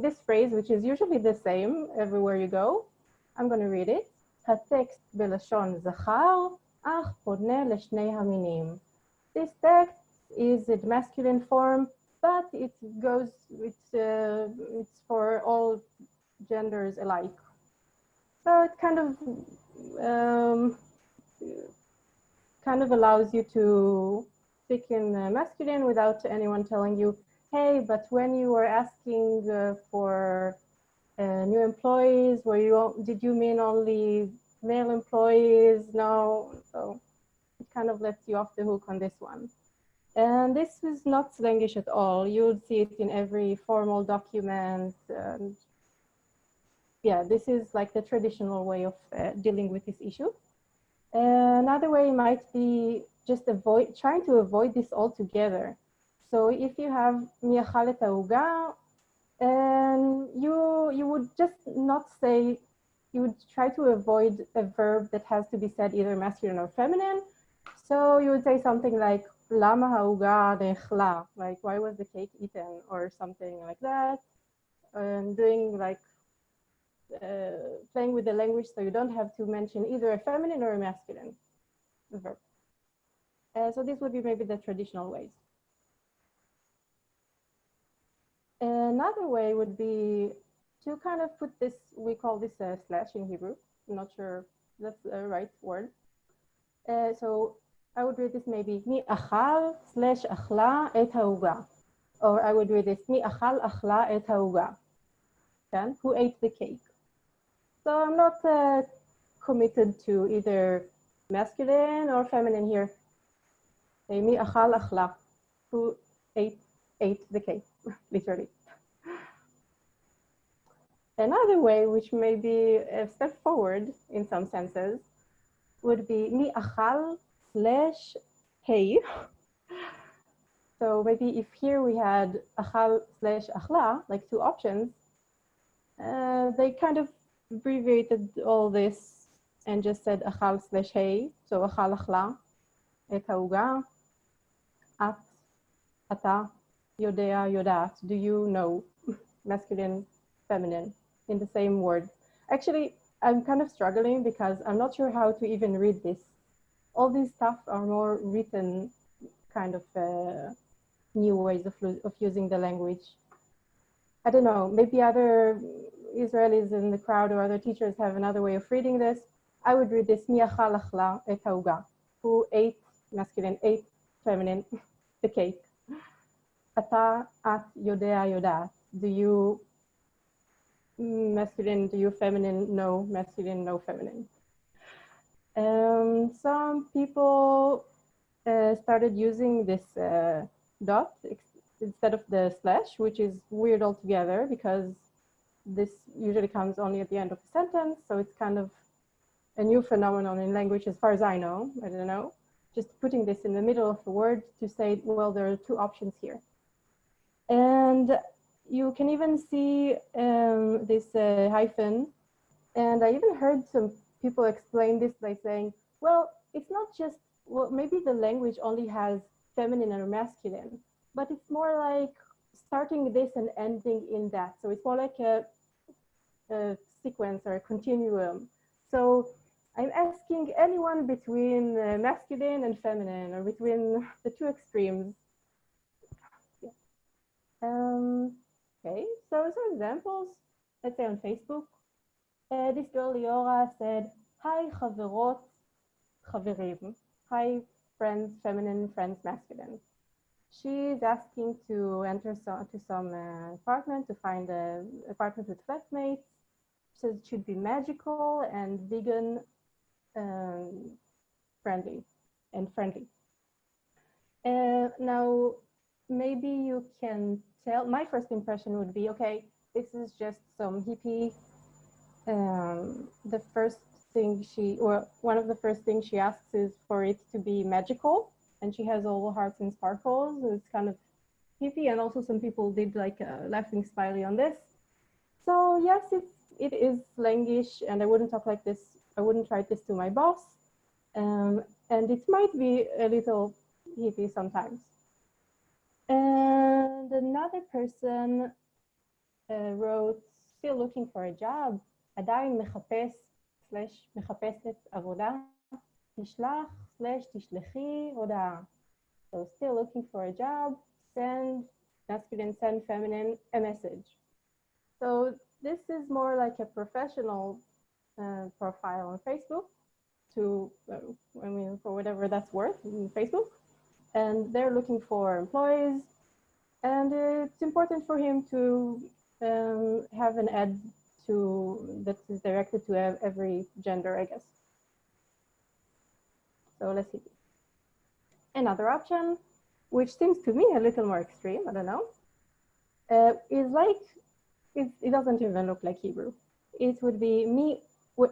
this phrase, which is usually the same everywhere you go. I'm going to read it. הטקסט בלשון זכר, אך פונה לשני המינים. This text is in masculine form, but it goes, it's for all genders alike. So it kind of allows you to speak in masculine without anyone telling you, hey, but when you were asking for new employees, did you mean only male employees? No. So it kind of lets you off the hook on this one. And this is not slangish at all. You would see it in every formal document. And yeah, this is like the traditional way of dealing with this issue. Another way might be just trying to avoid this altogether. So if you have מי אכל את העוגה, and you would just not say, you would try to avoid a verb that has to be said either masculine or feminine. So you would say something like למה העוגה נאכלה, like why was the cake eaten, or something like that. And doing like playing with the language so you don't have to mention either a feminine or a masculine verb. So this would be maybe the traditional ways. Another way would be to kind of put this, we call this a slash in Hebrew. I'm not sure that's the right word. So I would read this maybe מי אכל / אכלה את העוגה. Or I would read this מי אכל אכלה את העוגה. Who ate the cake? So I'm not committed to either masculine or feminine here. מי אכל אכלה. Who ate the cake, literally. Another way, which may be a step forward in some senses, would be מי אכל / hey. So maybe if here we had אכל / אכלה, like two options, they kind of abbreviated all this and just said אכל / hey. So אכל אכלה את העוגה. את, אתה, יודע, יודעת. Do you know? Masculine, feminine, in the same word. Actually, I'm kind of struggling because I'm not sure how to even read this. All these stuff are more written kind of new ways of using the language. I don't know, maybe other Israelis in the crowd or other teachers have another way of reading this. I would read this, Mi achal achla et ha'uga, who ate, masculine, ate, feminine, the cake. Ata, at, yodea, yodat. Do you, masculine, do you feminine, no, masculine, no, feminine. Some people started using this dot instead of the slash, which is weird altogether because this usually comes only at the end of a sentence. So it's kind of a new phenomenon in language as far as I know. I don't know. Just putting this in the middle of a word to say, well, there are two options here. And you can even see this hyphen. And I even heard some people explain this by saying, well, it's not just, well, maybe the language only has feminine or masculine, but it's more like starting this and ending in that. So it's more like a sequence or a continuum. So I'm asking anyone between masculine and feminine, or between the two extremes. Yeah. Okay, so some examples, let's say on Facebook. This girl Liora said, "Hi חברות, חברים." Hi friends, feminine, friends, masculine. She's asking to enter to some apartment to find an apartment with flatmates. She says it should be magical and vegan friendly. Now, maybe you can tell, my first impression would be, okay, this is just some hippie. The first thing one of the first things she asks is for it to be magical, and she has all hearts and sparkles. It's kind of hippie, and also some people did like a laughing smiley on this. So yes, it is slangish, and I wouldn't talk like this. I wouldn't write this to my boss, and it might be a little hippie sometimes. And another person wrote, still looking for a job. עדיין מחפש/מחפשת עבודה, תשלח/תשלחי הודעה. So still looking for a job, send, masculine, send, feminine, a message. So this is more like a professional profile on Facebook to, for whatever that's worth in Facebook. And they're looking for employees. And it's important for him to have an ad that is directed to every gender, I guess. So let's see. Another option, which seems to me a little more extreme, I don't know, is like, it doesn't even look like Hebrew. It would be me,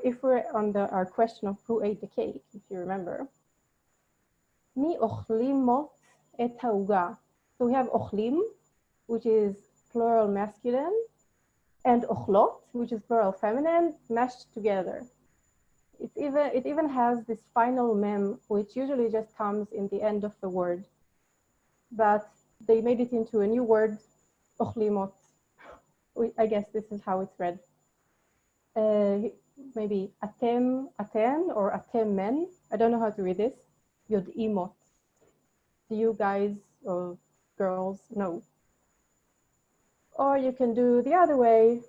if we're on our question of who ate the cake, if you remember. Mi ochlimot et ha'uga. So we have ochlim, which is plural masculine, and ochlot, which is plural feminine, mashed together. It even has this final mem, which usually just comes in the end of the word, but they made it into a new word, ochlimot. I guess this is how it's read. Maybe atem, aten, or atem men. I don't know how to read this. Yod'imot. Do you guys or girls know? Or you can do the other way.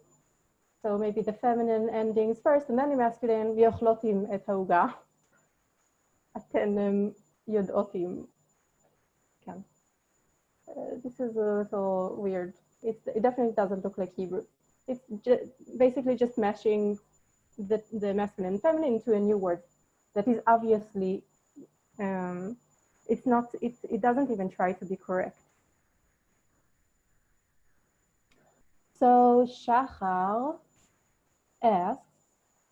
So maybe the feminine endings first and then the masculine. V'yochlotim et ha'uga. Atenem yod'otim. This is a little weird. It definitely doesn't look like Hebrew. It's basically just mashing the masculine and feminine into a new word that is obviously, it doesn't even try to be correct. So Shachar asks,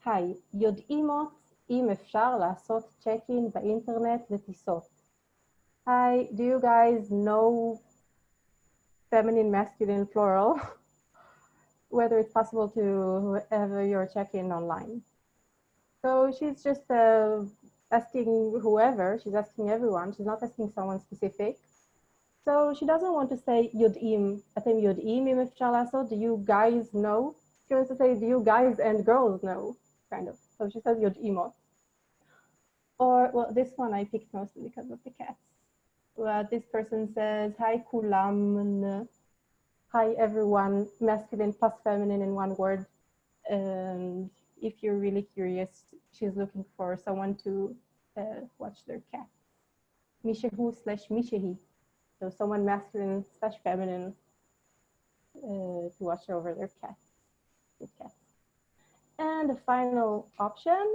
היי, יודעימות אם אפשר לעשות צ'ק-אין באינטרנט לטיסות. Hi, do you guys know feminine, masculine, plural? Whether it's possible to have your check-in online. So she's just asking whoever, she's asking everyone, she's not asking someone specific. So she doesn't want to say יודעים, אתם יודעים אם אפשר לעשות, do you guys know? She wants to say, do you guys and girls know, kind of. So she says יודעימות. Or, well, this one I picked mostly because of the cats. Well, this person says, hi kulam, hi everyone, masculine plus feminine in one word. And if you're really curious, she's looking for someone to watch their cat. Mishehu / mishehi. So someone masculine / feminine to watch over their cat. Good cat. And the final option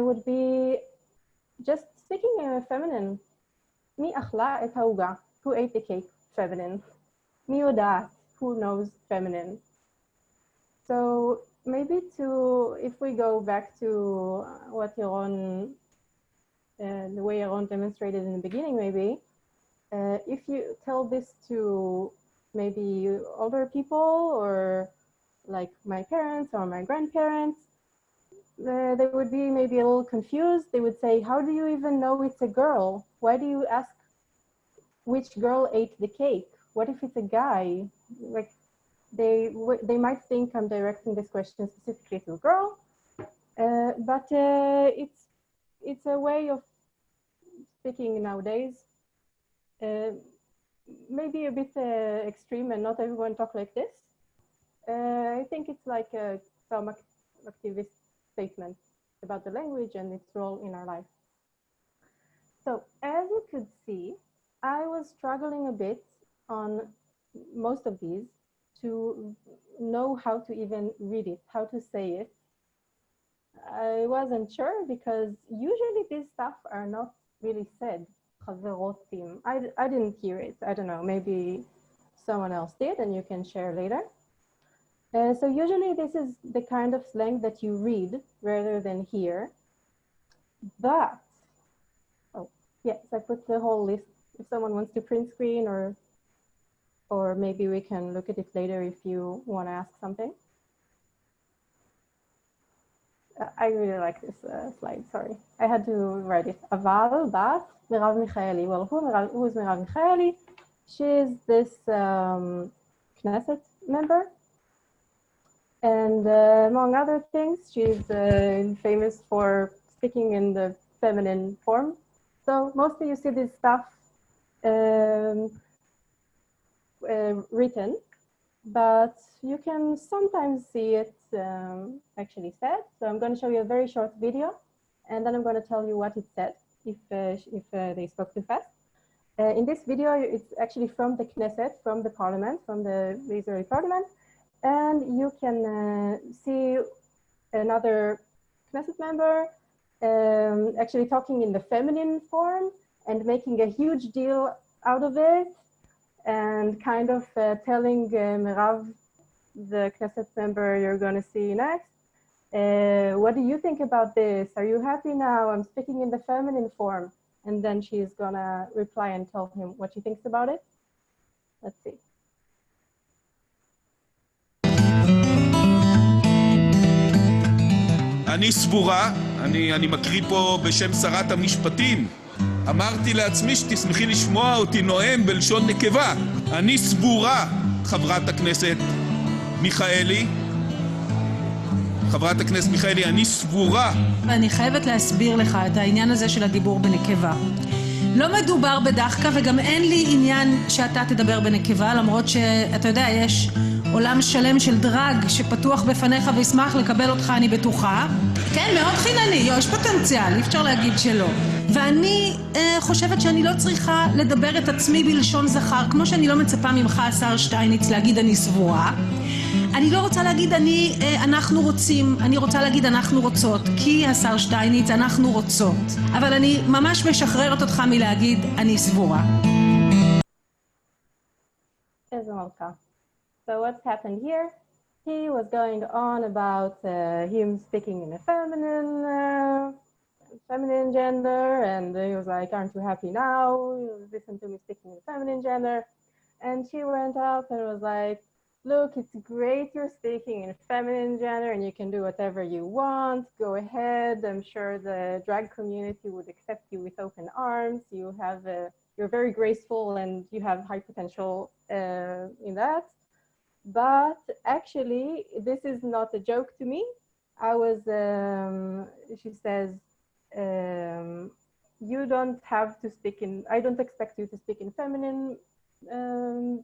would be just speaking feminine. Mi achla et hauga, who ate the cake, feminine. Mi yodat, who knows, feminine. So maybe if we go back to what Yaron, the way Yaron demonstrated in the beginning, maybe, if you tell this to maybe older people or like my parents or my grandparents, they would be maybe a little confused. They would say, how do you even know it's a girl? Why do you ask which girl ate the cake? What if it's a guy? Like they might think I'm directing this question specifically to a girl, but it's a way of speaking nowadays. Maybe a bit extreme, and not everyone talk like this. I think it's like some activist statement about the language and its role in our life. So as you could see, I was struggling a bit on most of these to know how to even read it, how to say it. I wasn't sure because usually these stuff are not really said. I didn't hear it. I don't know, maybe someone else did and you can share later. So usually this is the kind of slang that you read rather than hear. But, oh, yes, I put the whole list. If someone wants to print screen or maybe we can look at it later if you want to ask something. I really like this slide, sorry. I had to write it. Aval, but, Merav Michaeli. Well, who is Merav Michaeli? She's this Knesset member. And among other things, she's famous for speaking in the feminine form. So mostly you see this stuff written, but you can sometimes see it actually said. So I'm going to show you a very short video, and then I'm going to tell you what it said if they spoke too fast. In this video, it's actually from the Knesset, from the parliament, from the Israeli parliament. And you can see another Knesset member actually talking in the feminine form and making a huge deal out of it and kind of telling Merav, the Knesset member you're going to see next, what do you think about this? Are you happy now? I'm speaking in the feminine form. And then she's going to reply and tell him what she thinks about it. Let's see. אני סבורה, אני מקריא פה בשם שרת המשפטים, אמרתי לעצמי שתשמחי לשמוע אותי נואם בלשון נקבה. אני סבורה, חברת הכנסת מיכאלי, אני סבורה. אני חייבת להסביר לך את העניין הזה של הדיבור בנקבה. לא מדובר בדחקה וגם אין לי עניין שאתה תדבר בנקבה, למרות שאתה יודע, יש עולם שלם של דרג שפתוח בפניך וישמח לקבל אותך, אני בטוחה. כן, מאוד חינני, יש פוטנציאל, אי אפשר להגיד שלא. ואני חושבת שאני לא צריכה לדבר את עצמי בלשון זכר, כמו שאני לא מצפה ממך, השר שטייניץ, להגיד אני סבורה. אני לא רוצה להגיד אנחנו רוצים, אני רוצה להגיד אנחנו רוצות, כי השר שטייניץ אנחנו רוצות. אבל אני ממש משחררת אותך מלהגיד אני סבורה. איזה מלכה. So what's happened here? He was going on about him speaking in a feminine gender, and he was like, aren't you happy now? Listen to me speaking in feminine gender. And she went out and was like, look, it's great you're speaking in feminine gender and you can do whatever you want. Go ahead. I'm sure the drag community would accept you with open arms. You're very graceful and you have high potential in that. But actually, this is not a joke to me. she says, you don't have to speak in, I don't expect you to speak in feminine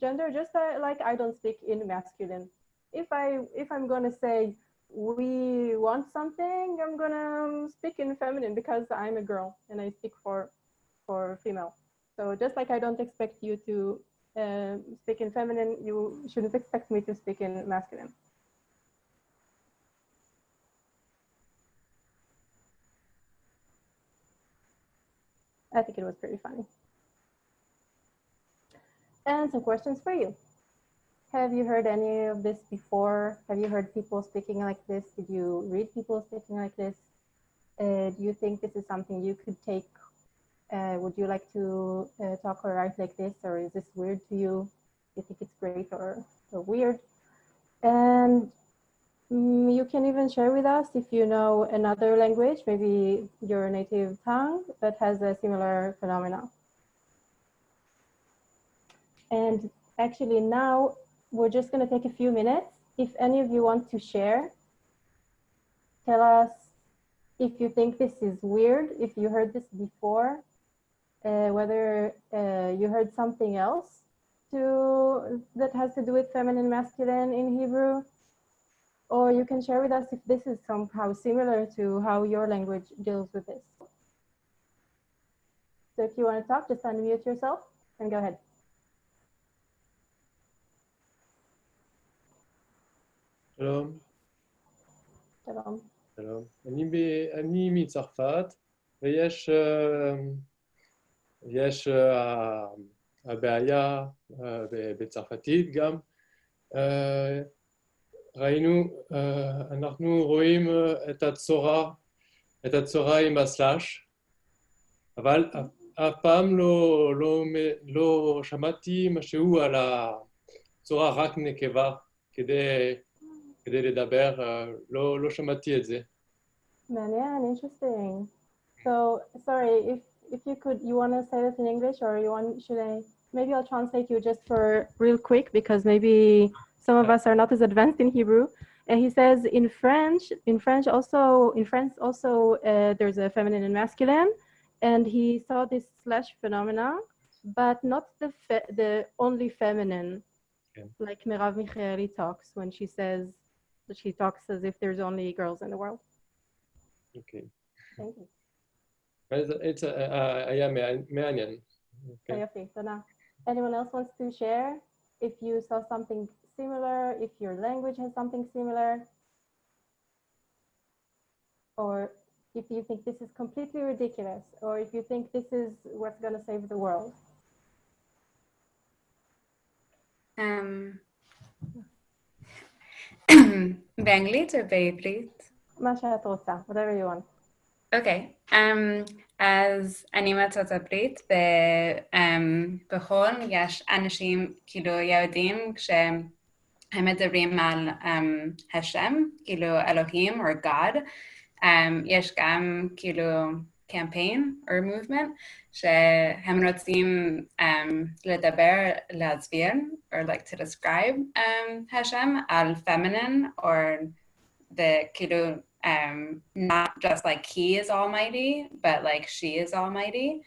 gender, just like I don't speak in masculine. If I'm gonna say we want something, I'm gonna speak in feminine because I'm a girl and I speak for female. So just like I don't expect you to speak in feminine, you shouldn't expect me to speak in masculine. I think it was pretty funny. And some questions for you. Have you heard any of this before? Have you heard people speaking like this? Did you read people speaking like this? Do you think this is something you could take? Would you like to talk or write like this? Or is this weird to you? Do you think it's great or weird? And you can even share with us if you know another language, maybe your native tongue, that has a similar phenomena. And actually now we're just going to take a few minutes. If any of you want to share, tell us if you think this is weird, if you heard this before, whether you heard something else that has to do with feminine, masculine in Hebrew, or you can share with us if this is somehow similar to how your language deals with this. So if you want to talk, just unmute yourself and go ahead. שלום. שלום. שלום. אני מצרפת, ויש הבעיה בצרפתית גם. אנחנו רואים את הצורה עם הסלאש, אבל אף פעם לא שמעתי משהו על הצורה רק נקבה כדי לדבר, לא שמעתי את זה. מעניין, interesting. So, sorry, if you could, you want to say this in English, or maybe I'll translate you just for real quick, because maybe some of us are not as advanced in Hebrew. And he says in France also, there's a feminine and masculine, and he saw this slash phenomena, but not the only feminine, okay. Like Merav Michaeli talks when she says that she talks as if there's only girls in the world. Okay. Thank you. היה מעניין. יופי, תודה. Anyone else wants to share? If you saw something similar, if your language has something similar, or if you think this is completely ridiculous, or if you think this is what's going to save the world. באנגלית או בעברית? מה שאת רוצה, whatever you want. אוקיי, אז אני מארצות הברית, בחו"ל יש אנשים כאילו יהודים כשהם מדברים על השם, כאילו אלוהים או God, יש גם כאילו קמפיין או movement שהם רוצים לדבר, להסביר, or like to describe השם על feminine, or the כאילו not just like he is almighty, but like she is almighty.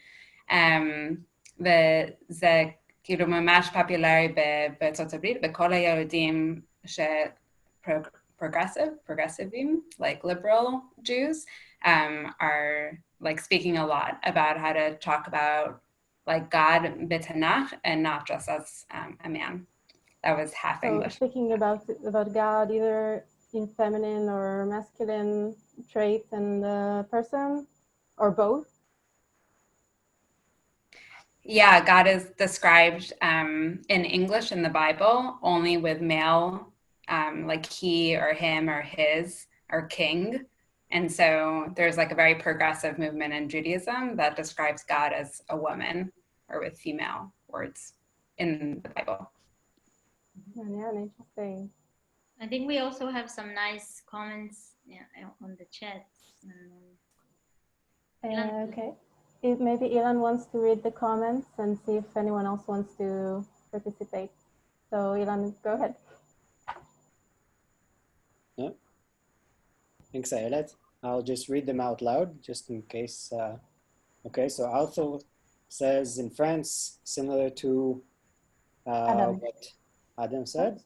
וזה כאילו ממש פופולרי בארצות הברית, וכל היהודים progressive, like liberal Jews, are like speaking a lot about how to talk about like God b'Tanakh and not just as a man. That was half English. So speaking about God either in feminine or masculine traits in the person, or both? Yeah, God is described in English in the Bible only with male, like he or him or his or king. And so there's like a very progressive movement in Judaism that describes God as a woman or with female words in the Bible. Yeah, interesting. I think we also have some nice comments on the chat. Okay. If maybe Ilan wants to read the comments and see if anyone else wants to participate. So Ilan, go ahead. Thanks, Ayelet. I'll just read them out loud, just in case. Okay, so Arthur says in France, similar to what Adam said,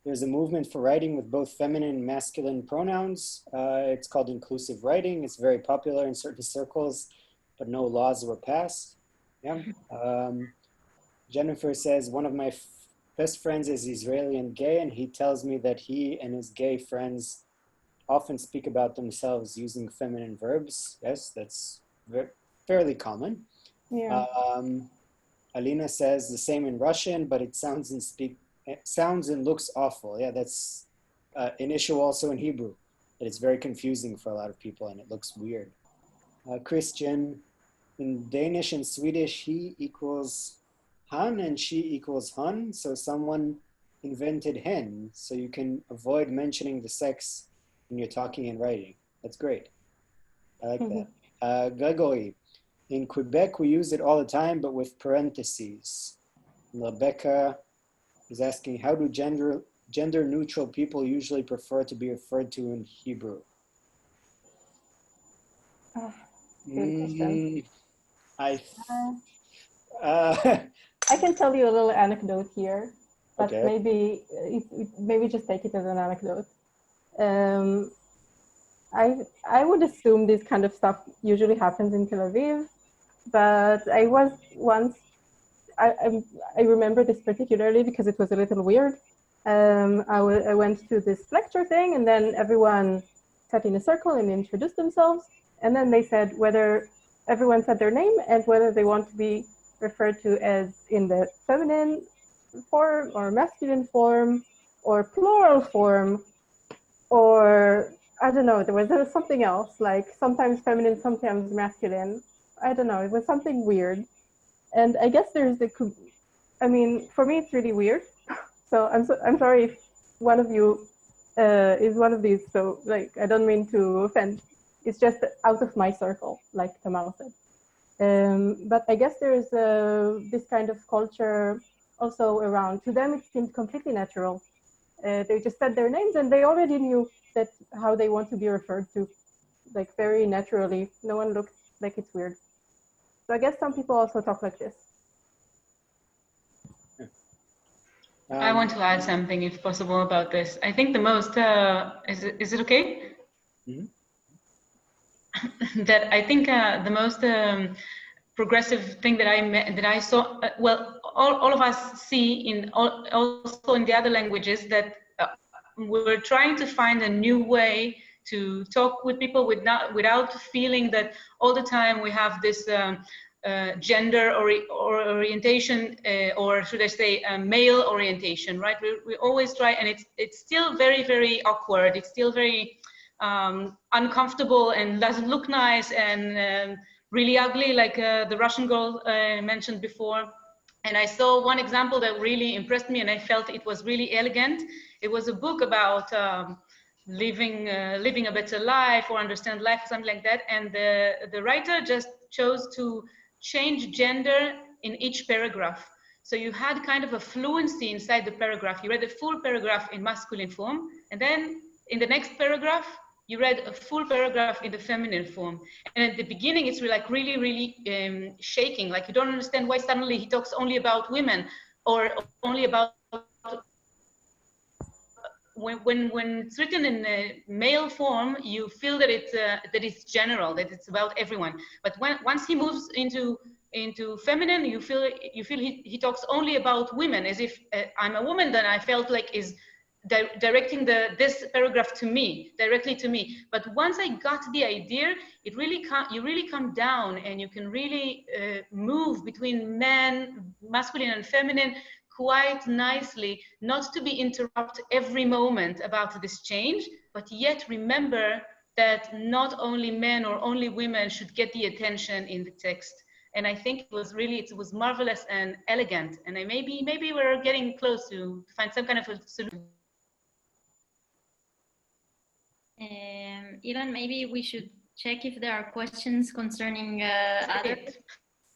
there's a movement for writing with both feminine and masculine pronouns. It's called inclusive writing. It's very popular in certain circles, but no laws were passed. Yeah. Jennifer says, one of my best friends is Israeli and gay, and he tells me that he and his gay friends often speak about themselves using feminine verbs. Yes, that's fairly common. Yeah. Alina says the same in Russian, but it sounds and looks awful. Yeah, that's an issue also in Hebrew, that it's very confusing for a lot of people and it looks weird. Christian, in Danish and Swedish, he equals han and she equals hun, so someone invented hen, so you can avoid mentioning the sex when you're talking and writing. That's great. I like that. Gregory, in Quebec, we use it all the time, but with parentheses. And Rebecca is asking, how do gender neutral people usually prefer to be referred to in Hebrew? Good question. I can tell you a little anecdote here, but okay. maybe just take it as an anecdote. I would assume this kind of stuff usually happens in Tel Aviv, but I was once, I remember this particularly because it was a little weird. I went to this lecture thing, and then everyone sat in a circle and introduced themselves, and then they said whether everyone said their name and whether they want to be referred to as in the feminine form or masculine form or plural form, or I don't know, there was something else, like sometimes feminine, sometimes masculine. I don't know, it was something weird. And I guess for me it's really weird. So I'm sorry if one of you is one of these, so like I don't mean to offend. It's just out of my circle, like Tamar said. But I guess there's this kind of culture also around. To them, it seemed completely natural. They just said their names and they already knew that how they want to be referred to, like very naturally. No one looked like it's weird. So I guess some people also talk like this. I want to add something, if possible, about this. I think the most, is it okay? Mm-hmm. That I think the most progressive thing that I saw, well, all of us see also in the other languages, that we're trying to find a new way to talk with people without feeling that all the time we have this gender orientation, or should I say male orientation, right? We always try, and it's still very, very awkward. It's still very uncomfortable and doesn't look nice and really ugly, like the Russian girl mentioned before. And I saw one example that really impressed me, and I felt it was really elegant. It was a book about living a better life or understand life, something like that. And the writer just chose to change gender in each paragraph. So you had kind of a fluency inside the paragraph. You read a full paragraph in masculine form, and then in the next paragraph, you read a full paragraph in the feminine form. And at the beginning, it's really, really shaking. Like you don't understand why suddenly he talks only about women, or only about, when it's written in a male form, you feel that it's general, that it's about everyone. But once he moves into feminine, you feel he talks only about women, as if I'm a woman, then I felt like is directing this paragraph directly to me. But once I got the idea, you really come down, and you can really move between masculine and feminine quite nicely, not to be interrupted every moment about this change, but yet remember that not only men or only women should get the attention in the text. And I think it was marvelous and elegant. And maybe we're getting close to find some kind of a solution. Ilan, maybe we should check if there are questions concerning other subjects.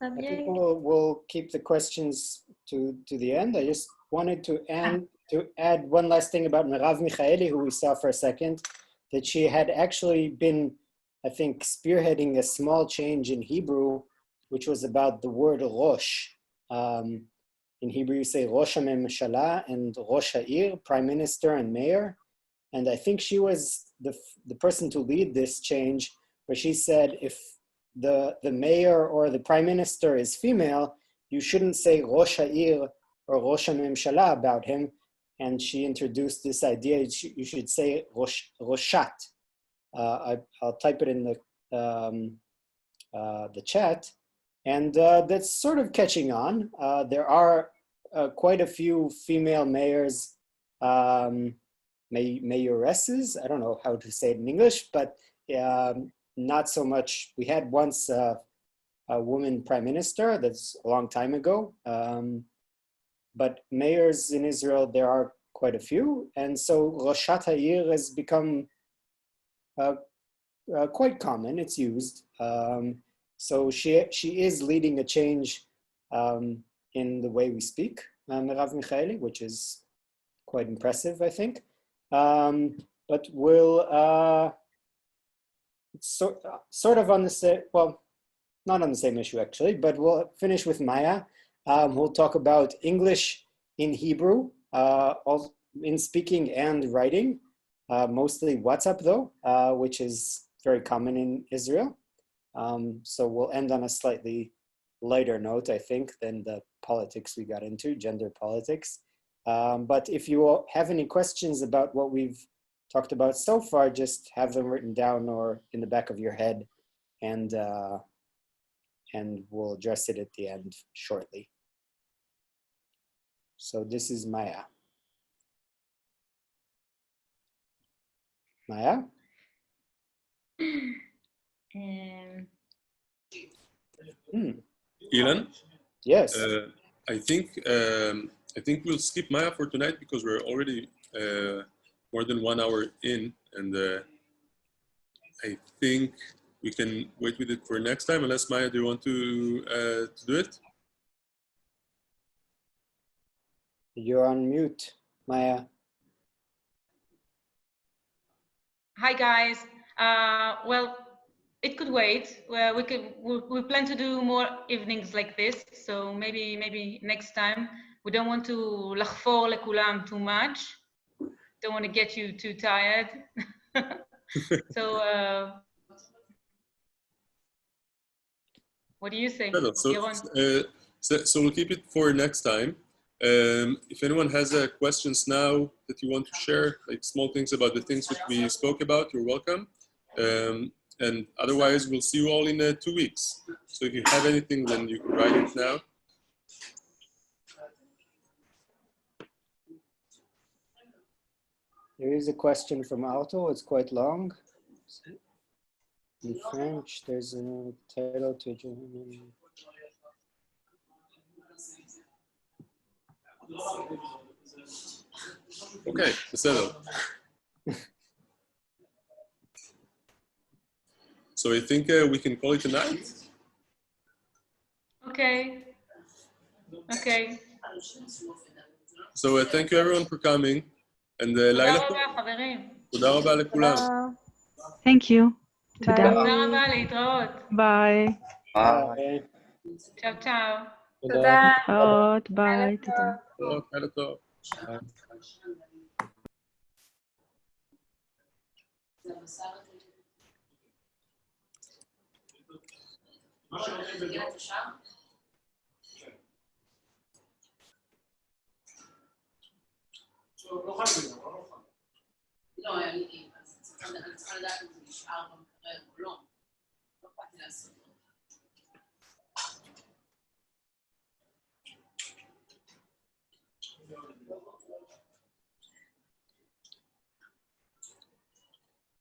I think we'll keep the questions to the end. I just wanted to add one last thing about Merav Michaeli, who we saw for a second. that she had actually been, I think, spearheading a small change in Hebrew, which was about the word Rosh. In Hebrew, you say Rosh HaMemshala and Rosh Ha'ir, Prime Minister and Mayor. And I think she was the person to lead this change, where she said, if the mayor or the prime minister is female, you shouldn't say Rosh Ha'ir or Rosh HaMemshala about him. And she introduced this idea, you should say Roshat. I'll type it in the chat. And that's sort of catching on. There are quite a few female mayors, mayoresses, I don't know how to say it in English, but not so much. We had once a woman prime minister, that's a long time ago. But mayors in Israel, there are quite a few. And so Roshat Ha'ir has become quite common, it's used. So she is leading a change in the way we speak, Merav Michaeli, which is quite impressive, I think. But we'll, sort of on the same, well, not on the same issue actually, but we'll finish with Maya. We'll talk about English in Hebrew, in speaking and writing, mostly WhatsApp though, which is very common in Israel. So we'll end on a slightly lighter note, I think, than the politics we got into, gender politics. But if you all have any questions about what we've talked about so far, just have them written down or in the back of your head, and we'll address it at the end shortly. So this is Maya. Maya? Ilan? Yes. I think we'll skip Maya for tonight because we're already more than 1 hour in, and I think we can wait with it for next time. Unless Maya, do you want to do it? You're on mute, Maya. Hi guys. Well, it could wait. Well, we plan to do more evenings like this. So maybe next time. We don't want to לחפור לכולם too much. Don't want to get you too tired. So what do you say, So we'll keep it for next time. If anyone has questions now that you want to share, like small things about the things that we spoke about, you're welcome. And otherwise, we'll see you all in 2 weeks. So if you have anything, then you can write it now. There is a question from Alto, it's quite long. In French, there's a title to German. Okay, בסדר. So I think we can call it a night. Okay. Okay. So thank you everyone for coming. And תודה רבה, חברים. תודה רבה לכולם. Thank you. תודה רבה, להתראות. ביי. Bye. צ'או צ'או. תודה. ביי. תודה. לילה טוב. לא, אני צריכה לדעת אם זה נשאר במקרר או לא. לא באתי לעשות.